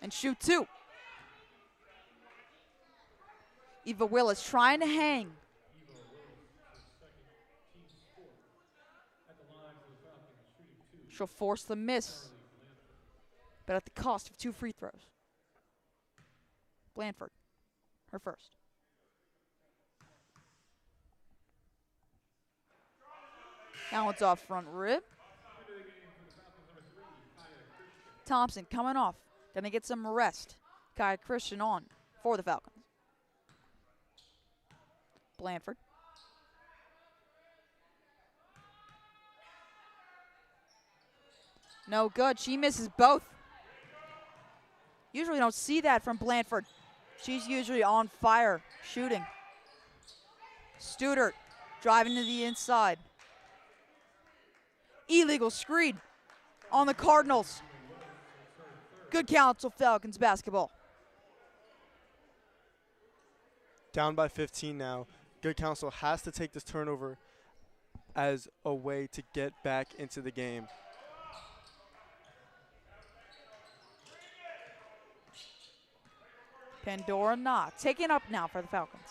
and shoot 2. Eva Willis trying to hang. She'll force the miss, but at the cost of 2 free throws. Blanford, her first. That one's off front rib. Thompson coming off. Gonna get some rest. Kai Christian on for the Falcons. Blanford. No good. She misses both. Usually don't see that from Blanford. She's usually on fire, shooting. Studert driving to the inside. Illegal screen on the Cardinals. Good Counsel Falcons basketball. Down by 15 now. Good Counsel has to take this turnover as a way to get back into the game. Pandora Nah taking up now for the Falcons.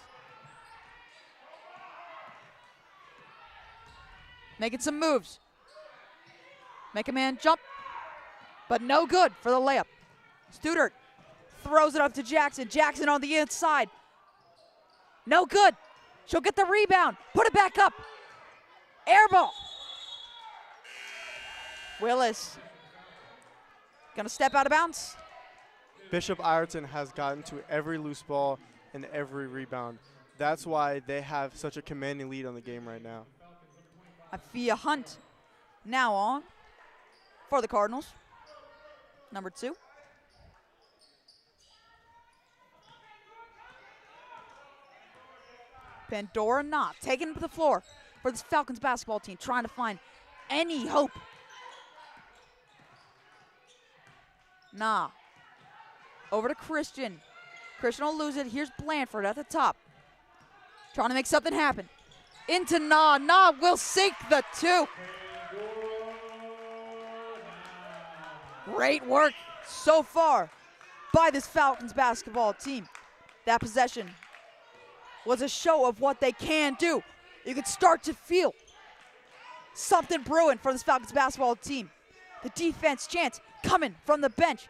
Making some moves. Make a man jump, but no good for the layup. Studert throws it up to Jackson. Jackson on the inside. No good. She'll get the rebound. Put it back up. Air ball. Willis gonna step out of bounds. Bishop Ireton has gotten to every loose ball and every rebound. That's why they have such a commanding lead on the game right now. Afia Hunt now on for the Cardinals. Number 2. Pandora Nah taking to the floor for this Falcons basketball team, trying to find any hope. Nah. Over to Christian. Christian will lose it. Here's Blanford at the top. Trying to make something happen. Into Nah. Nah will sink the 2. Great work so far by this Falcons basketball team. That possession was a show of what they can do. You could start to feel something brewing for this Falcons basketball team. The defense chance coming from the bench.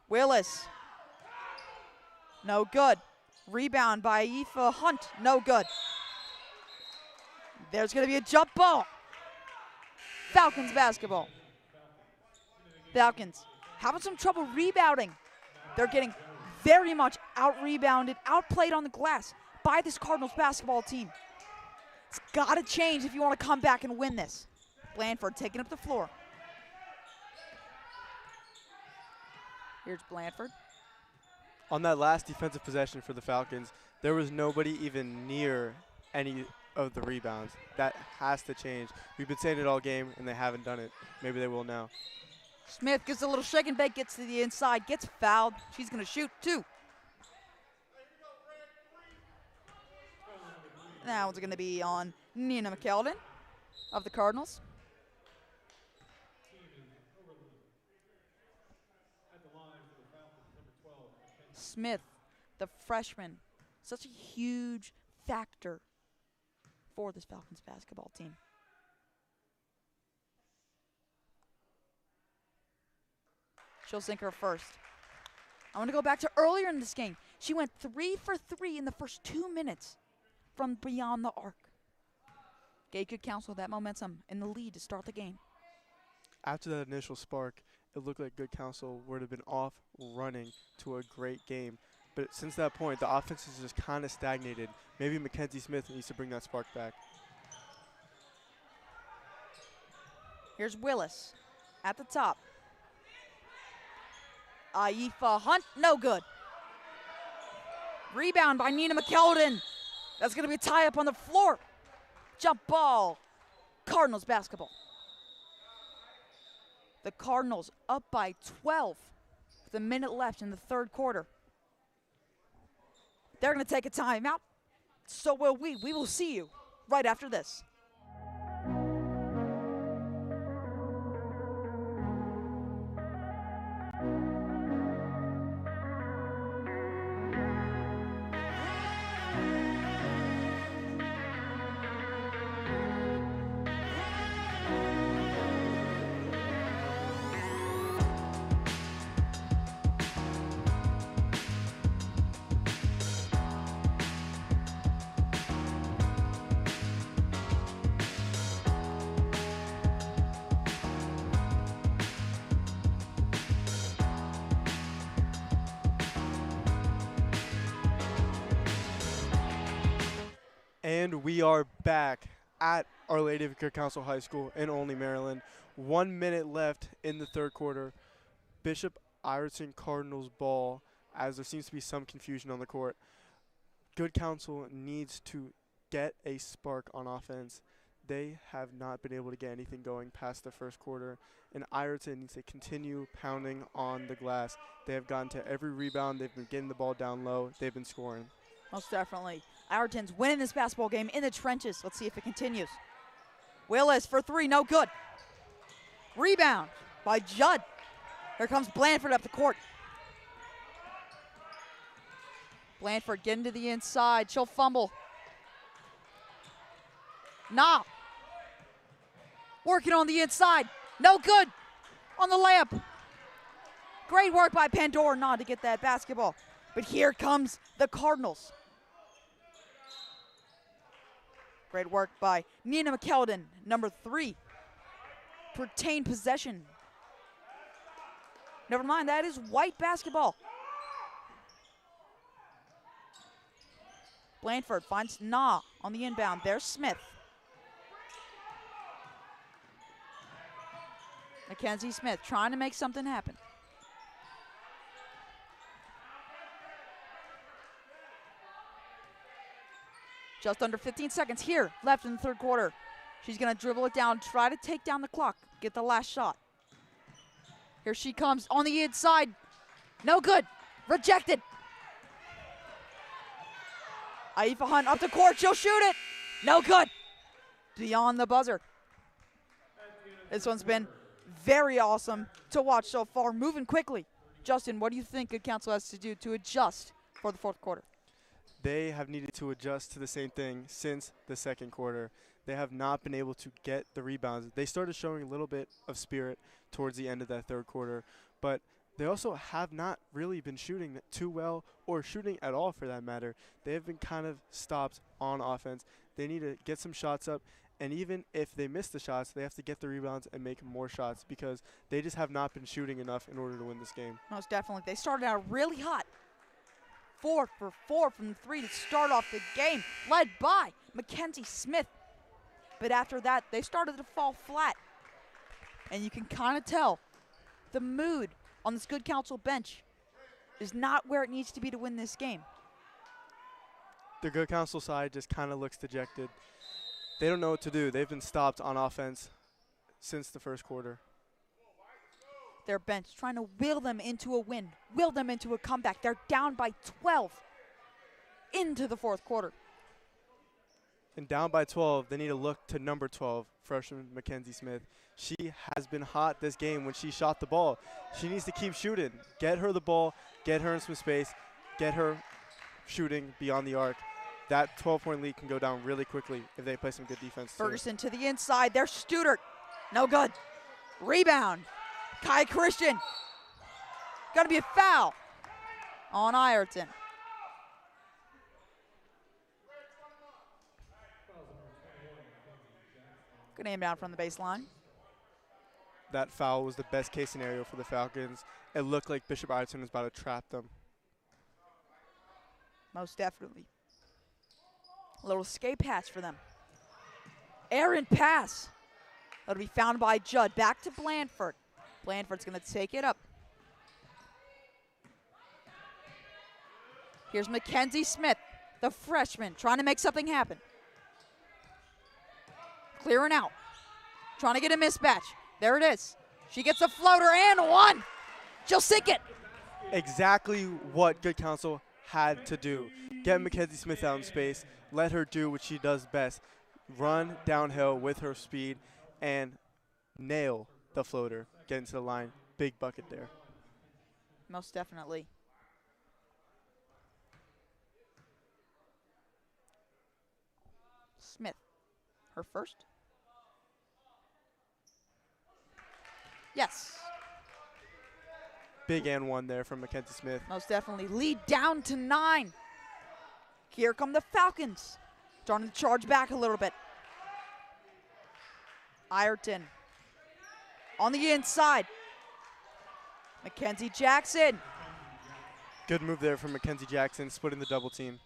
Willis. No good. Rebound by Aoife Hunt. No good. There's going to be a jump ball. Falcons basketball. Falcons having some trouble rebounding. They're getting very much out-rebounded, outplayed on the glass by this Cardinals basketball team. It's got to change if you want to come back and win this. Blanford taking up the floor. Here's Blanford. On that last defensive possession for the Falcons, there was nobody even near any of the rebounds. That has to change. We've been saying it all game, and they haven't done it. Maybe they will now. Smith gives a little shake and bake, gets to the inside, gets fouled. She's going to shoot 2. That one's going to be on Nina McKeldin of the Cardinals. Smith, the freshman, such a huge factor for this Falcons basketball team. She'll sink her first. I want to go back to earlier in this game. She went 3 for 3 in the first 2 minutes from beyond the arc. Gave Good Counsel that momentum in the lead to start the game. After that initial spark, it looked like Good Counsel would have been off running to a great game. But since that point, the offense has just kind of stagnated. Maybe Mackenzie Smith needs to bring that spark back. Here's Willis at the top. Aoife Hunt, no good. Rebound by Nina McKeldin. That's going to be a tie-up on the floor. Jump ball. Cardinals basketball. The Cardinals up by 12 with a minute left in the third quarter. They're going to take a timeout. So will we. We will see you right after this. And we are back at Our Lady of Good Counsel High School in Olney, Maryland. 1 minute left in the third quarter. Bishop Ireton Cardinals ball, as there seems to be some confusion on the court. Good Counsel needs to get a spark on offense. They have not been able to get anything going past the first quarter, and Ireton needs to continue pounding on the glass. They have gotten to every rebound. They've been getting the ball down low. They've been scoring. Most definitely. Ireton's winning this basketball game in the trenches. Let's see if it continues. Willis for three, no good. Rebound by Judd. Here comes Blanford up the court. Blanford getting to the inside. She'll fumble. Nah. Working on the inside. No good on the layup. Great work by Pandora Nah to get that basketball. But here comes the Cardinals. Great work by Nina McKeldin, number 3. To retain possession. Never mind, that is white basketball. Blanford finds Nah on the inbound. There's Smith. Mackenzie Smith trying to make something happen. Just under 15 seconds here left in the third quarter. She's going to dribble it down, try to take down the clock, get the last shot. Here she comes on the inside. No good. Rejected. Aifa Hunt up the court. She'll shoot it. No good. Beyond the buzzer. This one's been very awesome to watch so far, moving quickly. Justin, what do you think Good Counsel has to do to adjust for the fourth quarter? They have needed to adjust to the same thing since the second quarter. They have not been able to get the rebounds. They started showing a little bit of spirit towards the end of that third quarter, but they also have not really been shooting too well, or shooting at all for that matter. They have been kind of stopped on offense. They need to get some shots up, and even if they miss the shots, they have to get the rebounds and make more shots, because they just have not been shooting enough in order to win this game. Most definitely. They started out really hot. 4 for 4 from the 3 to start off the game, led by Mackenzie Smith. But after that, they started to fall flat. And you can kind of tell the mood on this Good Counsel bench is not where it needs to be to win this game. The Good Counsel side just kind of looks dejected. They don't know what to do. They've been stopped on offense since the first quarter. Their bench trying to will them into a win, will them into a comeback. They're down by 12 into the fourth quarter. And down by 12, they need to look to number 12, freshman Mackenzie Smith. She has been hot this game when she shot the ball. She needs to keep shooting. Get her the ball, get her in some space, get her shooting beyond the arc. That 12-point lead can go down really quickly if they play some good defense. Ferguson to the inside. There's Studert. No good. Rebound. Kai Christian. Got to be a foul on Ireton. Good aim down from the baseline. That foul was the best case scenario for the Falcons. It looked like Bishop Ireton was about to trap them. Most definitely. A little escape pass for them. Errant pass. That'll be found by Judd. Back to Blanford. Blanford's going to take it up. Here's Mackenzie Smith, the freshman, trying to make something happen. Clearing out. Trying to get a mismatch. There it is. She gets a floater and one. She'll sink it. Exactly what Good Counsel had to do. Get Mackenzie Smith out in space. Let her do what she does best. Run downhill with her speed and nail the floater. Get into the line. Big bucket there. Most definitely. Smith, her first. Yes. Big and one there from Mackenzie Smith. Most definitely. Lead down to 9. Here come the Falcons. Starting to charge back a little bit. Ireton on the inside. Mackenzie Jackson. Good move there from Mackenzie Jackson, splitting the double team.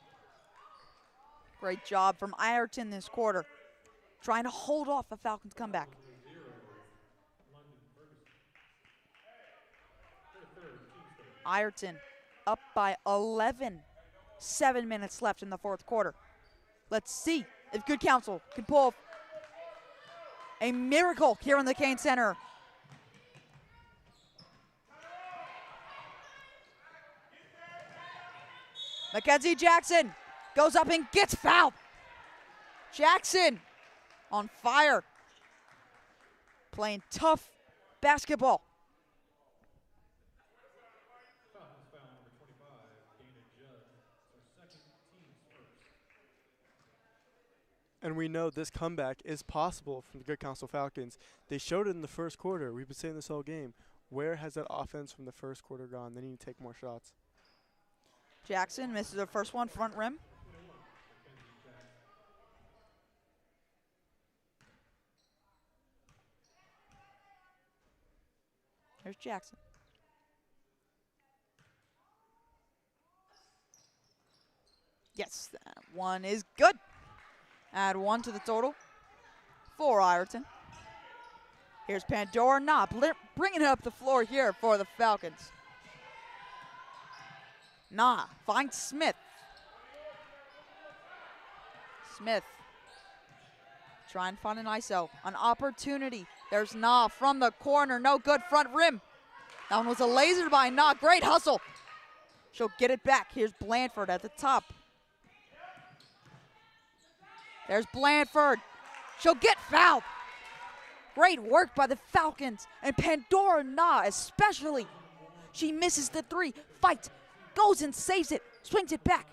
Great job from Ireton this quarter, trying to hold off a Falcons comeback. Ireton up by 11. 7 minutes left in the fourth quarter. Let's see if Good Counsel can pull off a miracle here in the Kane Center. Mackenzie Jackson goes up and gets fouled. Jackson on fire, playing tough basketball. And we know this comeback is possible from the Good Counsel Falcons. They showed it in the first quarter. We've been saying this all game. Where has that offense from the first quarter gone? They need to take more shots. Jackson misses the first one, front rim. Here's Jackson. Yes, that one is good. Add 1 to the total for Ireton. Here's Pandora Knopp bringing it up the floor here for the Falcons. Finds Smith. Smith trying to find an ISO. An opportunity. There's from the corner. No good, front rim. That one was a laser by Great hustle. She'll get it back. Here's Blanford at the top. There's Blanford. She'll get fouled. Great work by the Falcons. And Pandora especially. She misses the 3. Fights. Goes and saves it. Swings it back.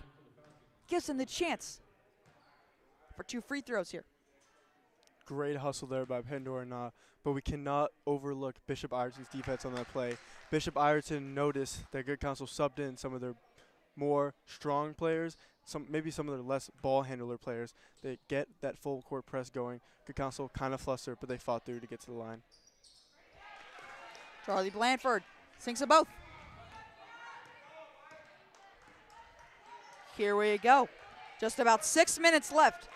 Gives them the chance for 2 free throws here. Great hustle there by Pandora but we cannot overlook Bishop Ireton's defense on that play. Bishop Ireton noticed that Good Counsel subbed in some of their more strong players, maybe some of their less ball handler players. They get that full court press going. Good Counsel kind of flustered, but they fought through to get to the line. Charlie Blanford sinks them both. Here we go. Just about 6 minutes left.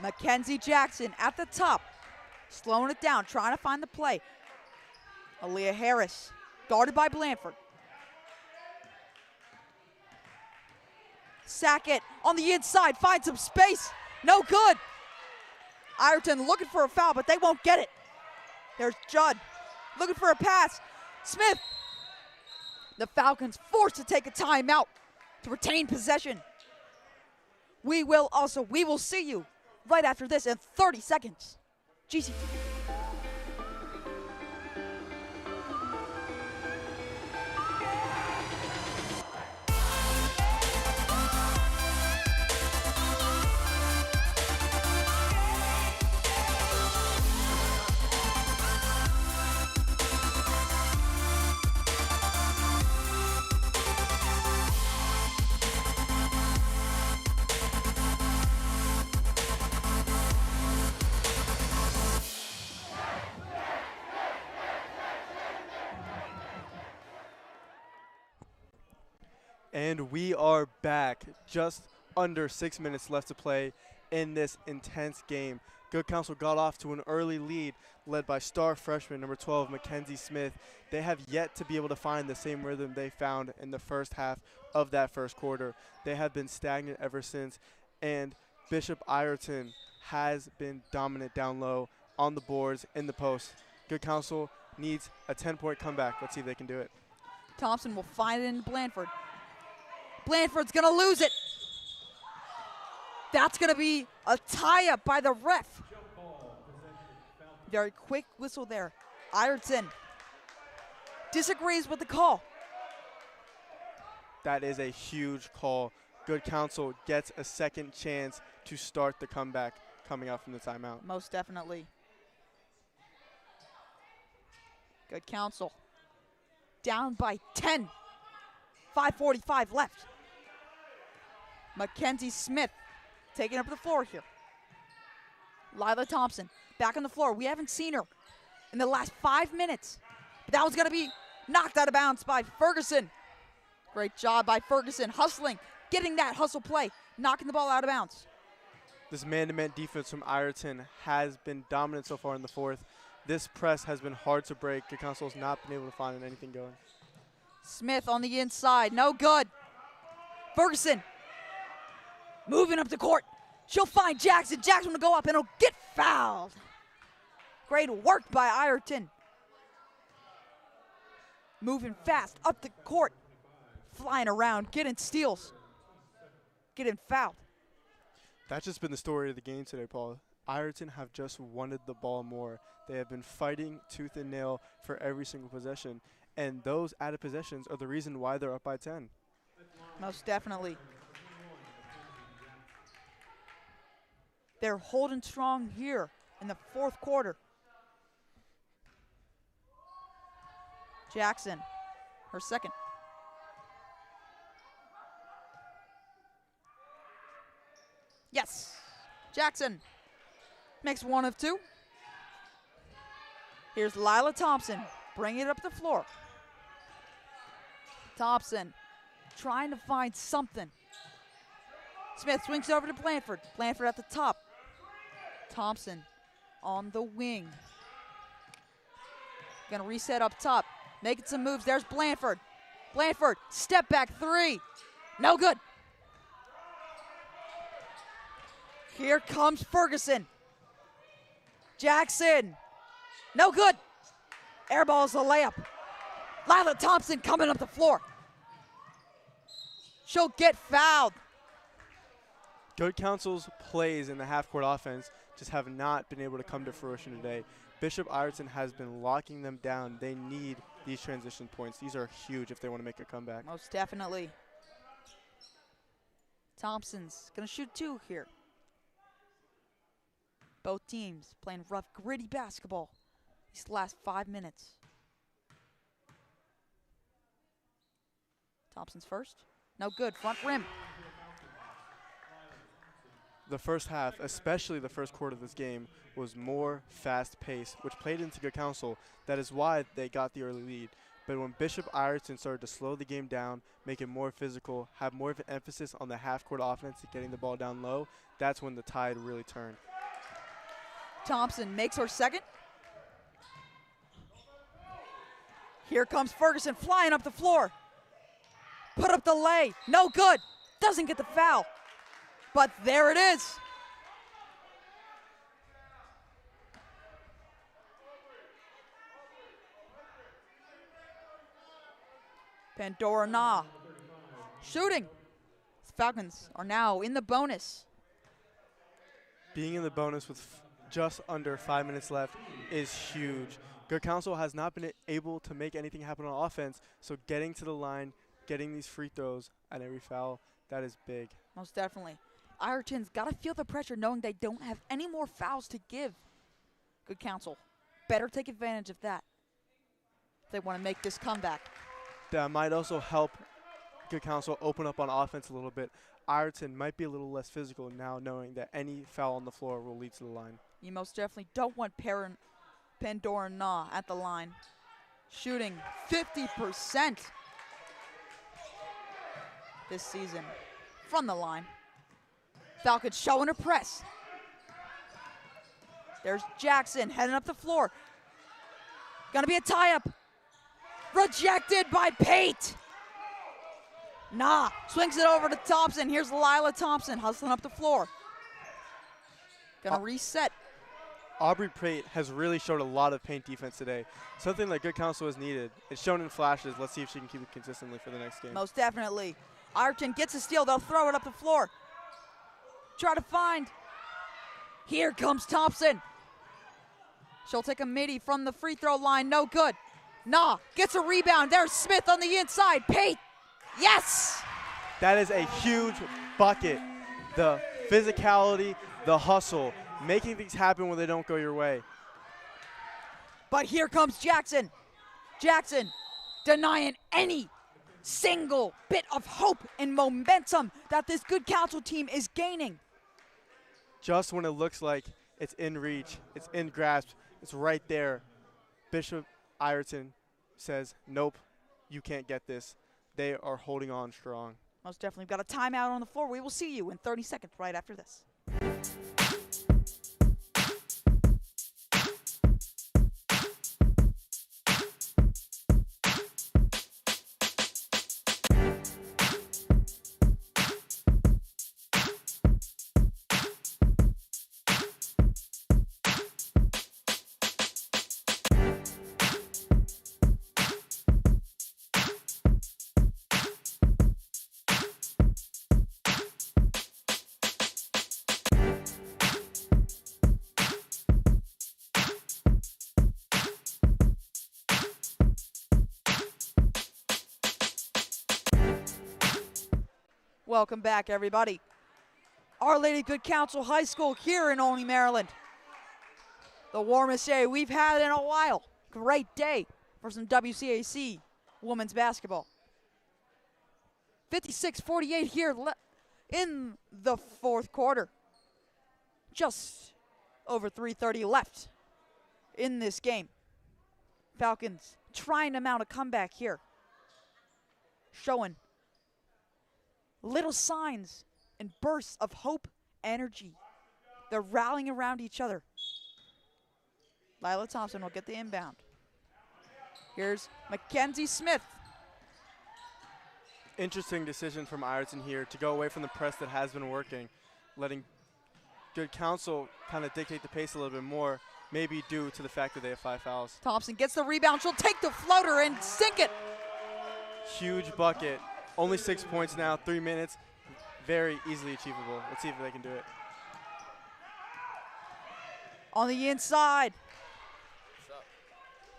Mackenzie Jackson at the top, slowing it down, trying to find the play. Aaliyah Harris, guarded by Blanford. Sackett on the inside, finds some space. No good. Ireton looking for a foul, but they won't get it. There's Judd looking for a pass. Smith. The Falcons forced to take a timeout to retain possession. We will see you right after this in 30 seconds. GCTV. And we are back. Just under 6 minutes left to play in this intense game. Good Counsel got off to an early lead led by star freshman number 12, Mackenzie Smith. They have yet to be able to find the same rhythm they found in the first half of that first quarter. They have been stagnant ever since, and Bishop Ireton has been dominant down low on the boards, in the post. Good Counsel needs a 10-point comeback. Let's see if they can do it. Thompson will find it in Blanford. Blanford's going to lose it. That's going to be a tie-up by the ref. Very quick whistle there. Ireton disagrees with the call. That is a huge call. Good Counsel gets a second chance to start the comeback coming out from the timeout. Most definitely. Good Counsel down by 10. 5:45 left. Mackenzie Smith taking up the floor here. Lila Thompson back on the floor. We haven't seen her in the last 5 minutes. But that was going to be knocked out of bounds by Ferguson. Great job by Ferguson, hustling, getting that hustle play. knocking the ball out of bounds. This man-to-man defense from Ireton has been dominant so far in the fourth. This press has been hard to break. Good Counsel has not been able to find anything going. Smith on the inside, no good. Ferguson moving up the court. She'll find Jackson. Jackson will go up and he'll get fouled. Great work by Ireton. Moving fast up the court. Flying around, getting steals. Getting fouled. That's just been the story of the game today, Paul. Ireton have just wanted the ball more. They have been fighting tooth and nail for every single possession. And those added possessions are the reason why they're up by 10. Most definitely. They're holding strong here in the fourth quarter. Jackson, her second. Yes, Jackson makes one of two. Here's Lila Thompson, bringing it up the floor. Thompson trying to find something. Smith swings over to Blanford. Blanford at the top. Thompson on the wing. Gonna reset up top, making some moves. There's Blanford. Blanford, step back three. No good. Here comes Ferguson. Jackson, no good. Air ball is a layup. Lila Thompson coming up the floor. She'll get fouled. Good Counsel's plays in the half-court offense just have not been able to come to fruition today. Bishop Ireton has been locking them down. They need these transition points. These are huge if they want to make a comeback. Most definitely. Thompson's going to shoot two here. Both teams playing rough, gritty basketball these last 5 minutes. Thompson's first. No good. Front rim. The first half, especially the first quarter of this game, was more fast-paced, which played into Good Counsel. That is why they got the early lead. But when Bishop Ireton started to slow the game down, make it more physical, have more of an emphasis on the half-court offense and getting the ball down low, that's when the tide really turned. Thompson makes her second. Here comes Ferguson flying up the floor. Put up the lay. No good. Doesn't get the foul. But there it is. Pandora Na shooting. The Falcons are now in the bonus. Being in the bonus with just under 5 minutes left is huge. Good Counsel has not been able to make anything happen on offense, so getting to the line, getting these free throws at every foul, that is big. Most definitely. Ireton's got to feel the pressure knowing they don't have any more fouls to give. Good Counsel better take advantage of that if they want to make this comeback. That might also help Good Counsel open up on offense a little bit. Ireton might be a little less physical now, knowing that any foul on the floor will lead to the line. You most definitely don't want Pandora Na at the line. Shooting 50% this season from the line. Falcons showing a press. There's Jackson heading up the floor. Gonna be a tie-up. Rejected by Pate. Nah, swings it over to Thompson. Here's Lila Thompson hustling up the floor. Gonna reset. Aubrey Pate has really showed a lot of paint defense today. Something that Good Counsel has needed. It's shown in flashes. Let's see if she can keep it consistently for the next game. Most definitely. Ireton gets a steal. They'll throw it up the floor. Try to find. Here comes Thompson. She'll take a midi from the free throw line. No good. Nah, gets a rebound. There's Smith on the inside. Pate. Yes! That is a huge bucket. The physicality, the hustle, making things happen when they don't go your way. But here comes Jackson. Jackson denying any single bit of hope and momentum that this Good Counsel team is gaining. Just when it looks like it's in reach, it's in grasp, it's right there, Bishop Ireton says, nope, you can't get this. They are holding on strong. Most definitely. We've got a timeout on the floor. We will see you in 30 seconds right after this. Welcome back, everybody. Our Lady Good Counsel High School here in Olney, Maryland. The warmest day we've had in a while. Great day for some WCAC women's basketball. 56-48 here in the fourth quarter. Just over 3:30 left in this game. Falcons trying to mount a comeback here. Showing little signs and bursts of hope, energy. They're rallying around each other. Lila Thompson will get the inbound. Here's Mackenzie Smith. Interesting decision from Ireton here to go away from the press that has been working, letting Good Counsel kind of dictate the pace a little bit more, maybe due to the fact that they have 5 fouls. Thompson gets the rebound. She'll take the floater and sink it. Huge bucket. Only 6 points now, 3 minutes. Very easily achievable. Let's see if they can do it. On the inside.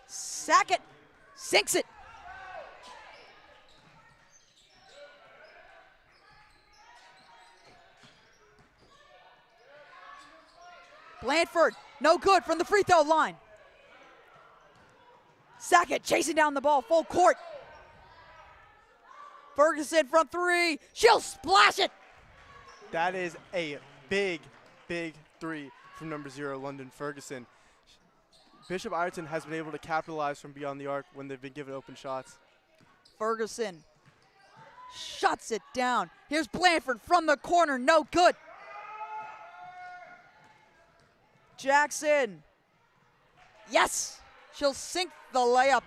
Sackett sinks it. Blanford, no good from the free throw line. Sackett chasing down the ball, full court. Ferguson from three. She'll splash it. That is a big, big three from number 0, London Ferguson. Bishop Ireton has been able to capitalize from beyond the arc when they've been given open shots. Ferguson shuts it down. Here's Blanford from the corner, no good. Jackson. Yes, she'll sink the layup.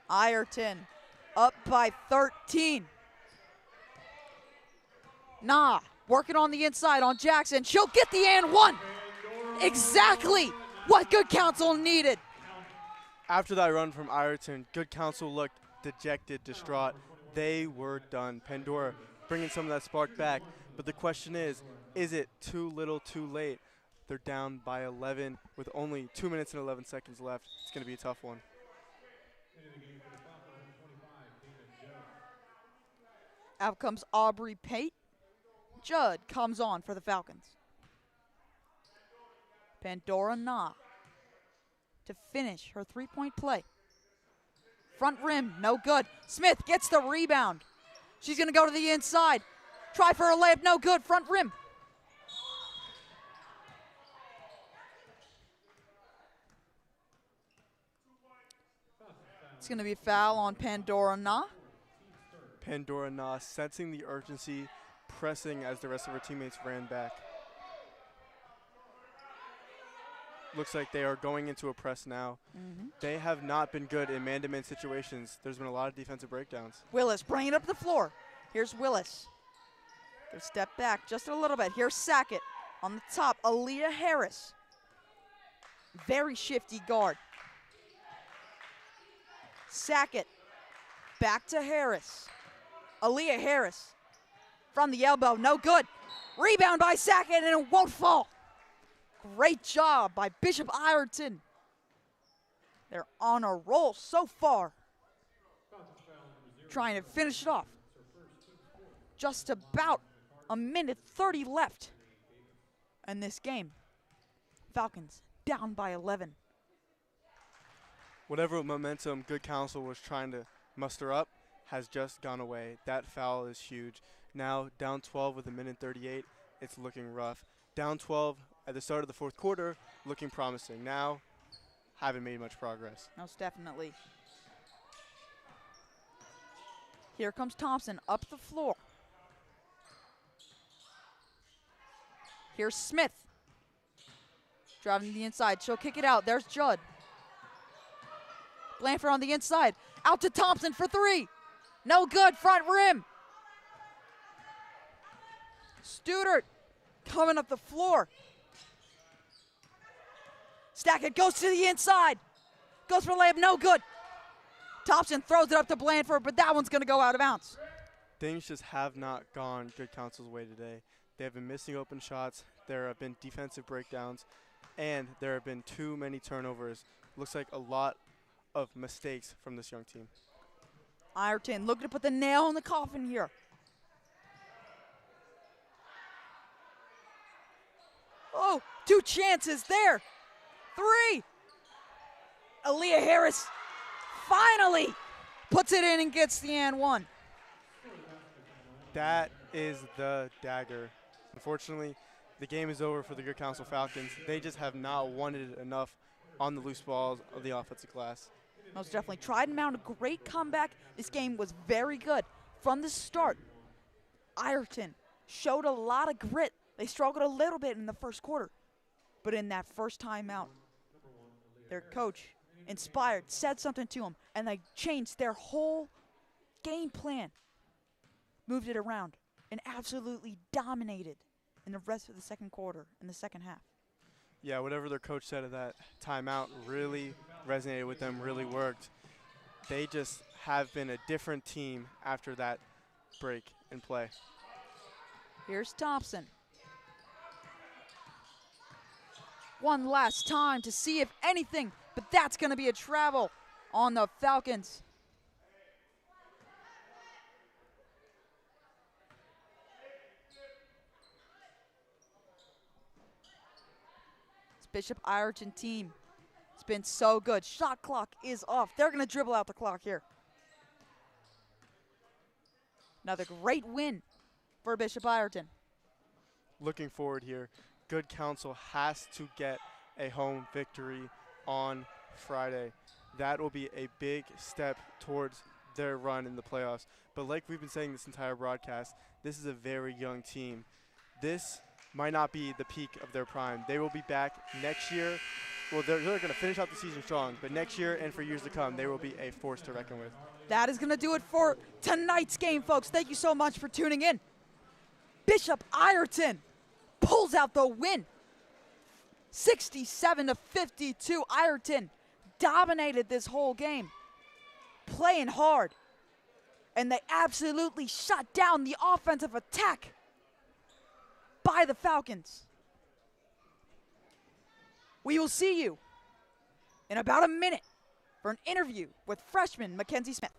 Ireton up by 13. Nah, working on the inside on Jackson. She'll get the and one. Exactly what Good Counsel needed. After that run from Ireton, Good Counsel looked dejected, distraught. They were done. Pandora bringing some of that spark back. But the question is it too little, too late? They're down by 11 with only 2 minutes and 11 seconds left. It's going to be a tough one. Out comes Aubrey Pate. Judd comes on for the Falcons. Pandora Na to finish her three-point play. Front rim, no good. Smith gets the rebound. She's going to go to the inside. Try for a layup, no good. Front rim. It's going to be a foul on Pandora Na. Pandora Na sensing the urgency, pressing as the rest of her teammates ran back. Looks like they are going into a press now. They have not been good in man-to-man situations. There's been a lot of defensive breakdowns. Willis bringing it up the floor. Here's Willis. They'll step back just a little bit. Here's Sackett on the top. Aaliyah Harris. Very shifty guard. Sackett back to Harris. Aaliyah Harris from the elbow, no good. Rebound by Sackett and it won't fall. Great job by Bishop Ireton. They're on a roll so far. Trying to finish it off. Just about a minute 30 left in this game. Falcons down by 11. Whatever momentum Good Counsel was trying to muster up has just gone away. That foul is huge. Now down 12 with a minute 38, it's looking rough. Down 12 at the start of the fourth quarter, looking promising. Now, haven't made much progress. Most definitely. Here comes Thompson up the floor. Here's Smith. Driving to the inside. She'll kick it out. There's Judd. Blanford on the inside. Out to Thompson for three. No good. Front rim. Studert coming up the floor. Stackett goes to the inside. Goes for a layup. No good. Thompson throws it up to Blanford, but that one's going to go out of bounds. Things just have not gone Good Counsel's way today. They have been missing open shots. There have been defensive breakdowns, and there have been too many turnovers. Looks like a lot of mistakes from this young team. Ireton looking to put the nail in the coffin here. Oh, two chances there. Three. Aaliyah Harris finally puts it in and gets the and one. That is the dagger. Unfortunately, the game is over for the Good Counsel Falcons. They just have not wanted it enough on the loose balls of the offensive glass. Most definitely. Tried and mounted a great comeback. This game was very good. From the start, Ireton showed a lot of grit. They struggled a little bit in the first quarter. But in that first timeout, their coach, inspired, said something to them, and they changed their whole game plan. Moved it around and absolutely dominated in the rest of the second quarter, in the second half. Yeah, whatever their coach said at that timeout really resonated with them, really worked. They just have been a different team after that break in play. Here's Thompson. One last time to see if anything, but that's going to be a travel on the Falcons. This Bishop Ireton team has been so good. Shot clock is off. They're going to dribble out the clock here. Another great win for Bishop Ireton. Looking forward here, Good Counsel has to get a home victory on Friday. That will be a big step towards their run in the playoffs. But like we've been saying this entire broadcast, this is a very young team. This might not be the peak of their prime. They will be back next year. Well, they're going to finish out the season strong, but next year and for years to come, they will be a force to reckon with. That is going to do it for tonight's game, folks. Thank you so much for tuning in. Bishop Ireton pulls out the win. 67-52. Ireton dominated this whole game, playing hard, and they absolutely shut down the offensive attack by the Falcons. We will see you in about a minute for an interview with freshman Mackenzie Smith.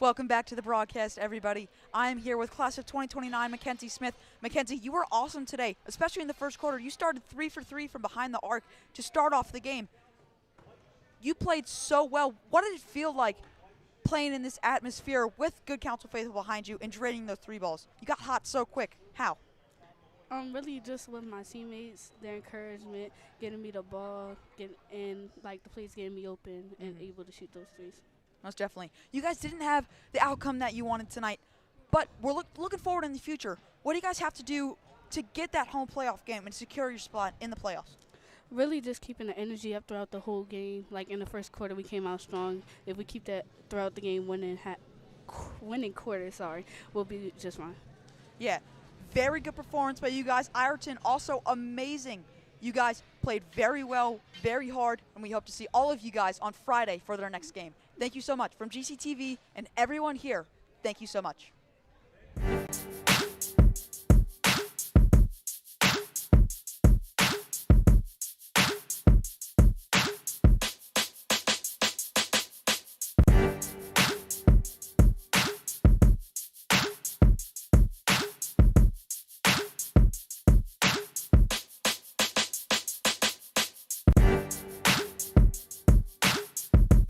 Welcome back to the broadcast, everybody. I am here with Class of 2029 Mackenzie Smith. Mackenzie, you were awesome today, especially in the first quarter. You started 3 for 3 from behind the arc to start off the game. You played so well. What did it feel like playing in this atmosphere with Good Counsel Faithful behind you and draining those 3 balls? You got hot so quick. How? Really just with my teammates, their encouragement, getting me the ball, and like the plays getting me open and able to shoot those threes. Most definitely. You guys didn't have the outcome that you wanted tonight, but we're looking forward in the future. What do you guys have to do to get that home playoff game and secure your spot in the playoffs? Really just keeping the energy up throughout the whole game. Like in the first quarter, we came out strong. If we keep that throughout the game, winning quarter, we'll be just fine. Yeah, very good performance by you guys. Ireton, also amazing. You guys played very well, very hard, and we hope to see all of you guys on Friday for their next game. Thank you so much. From GCTV and everyone here, thank you so much.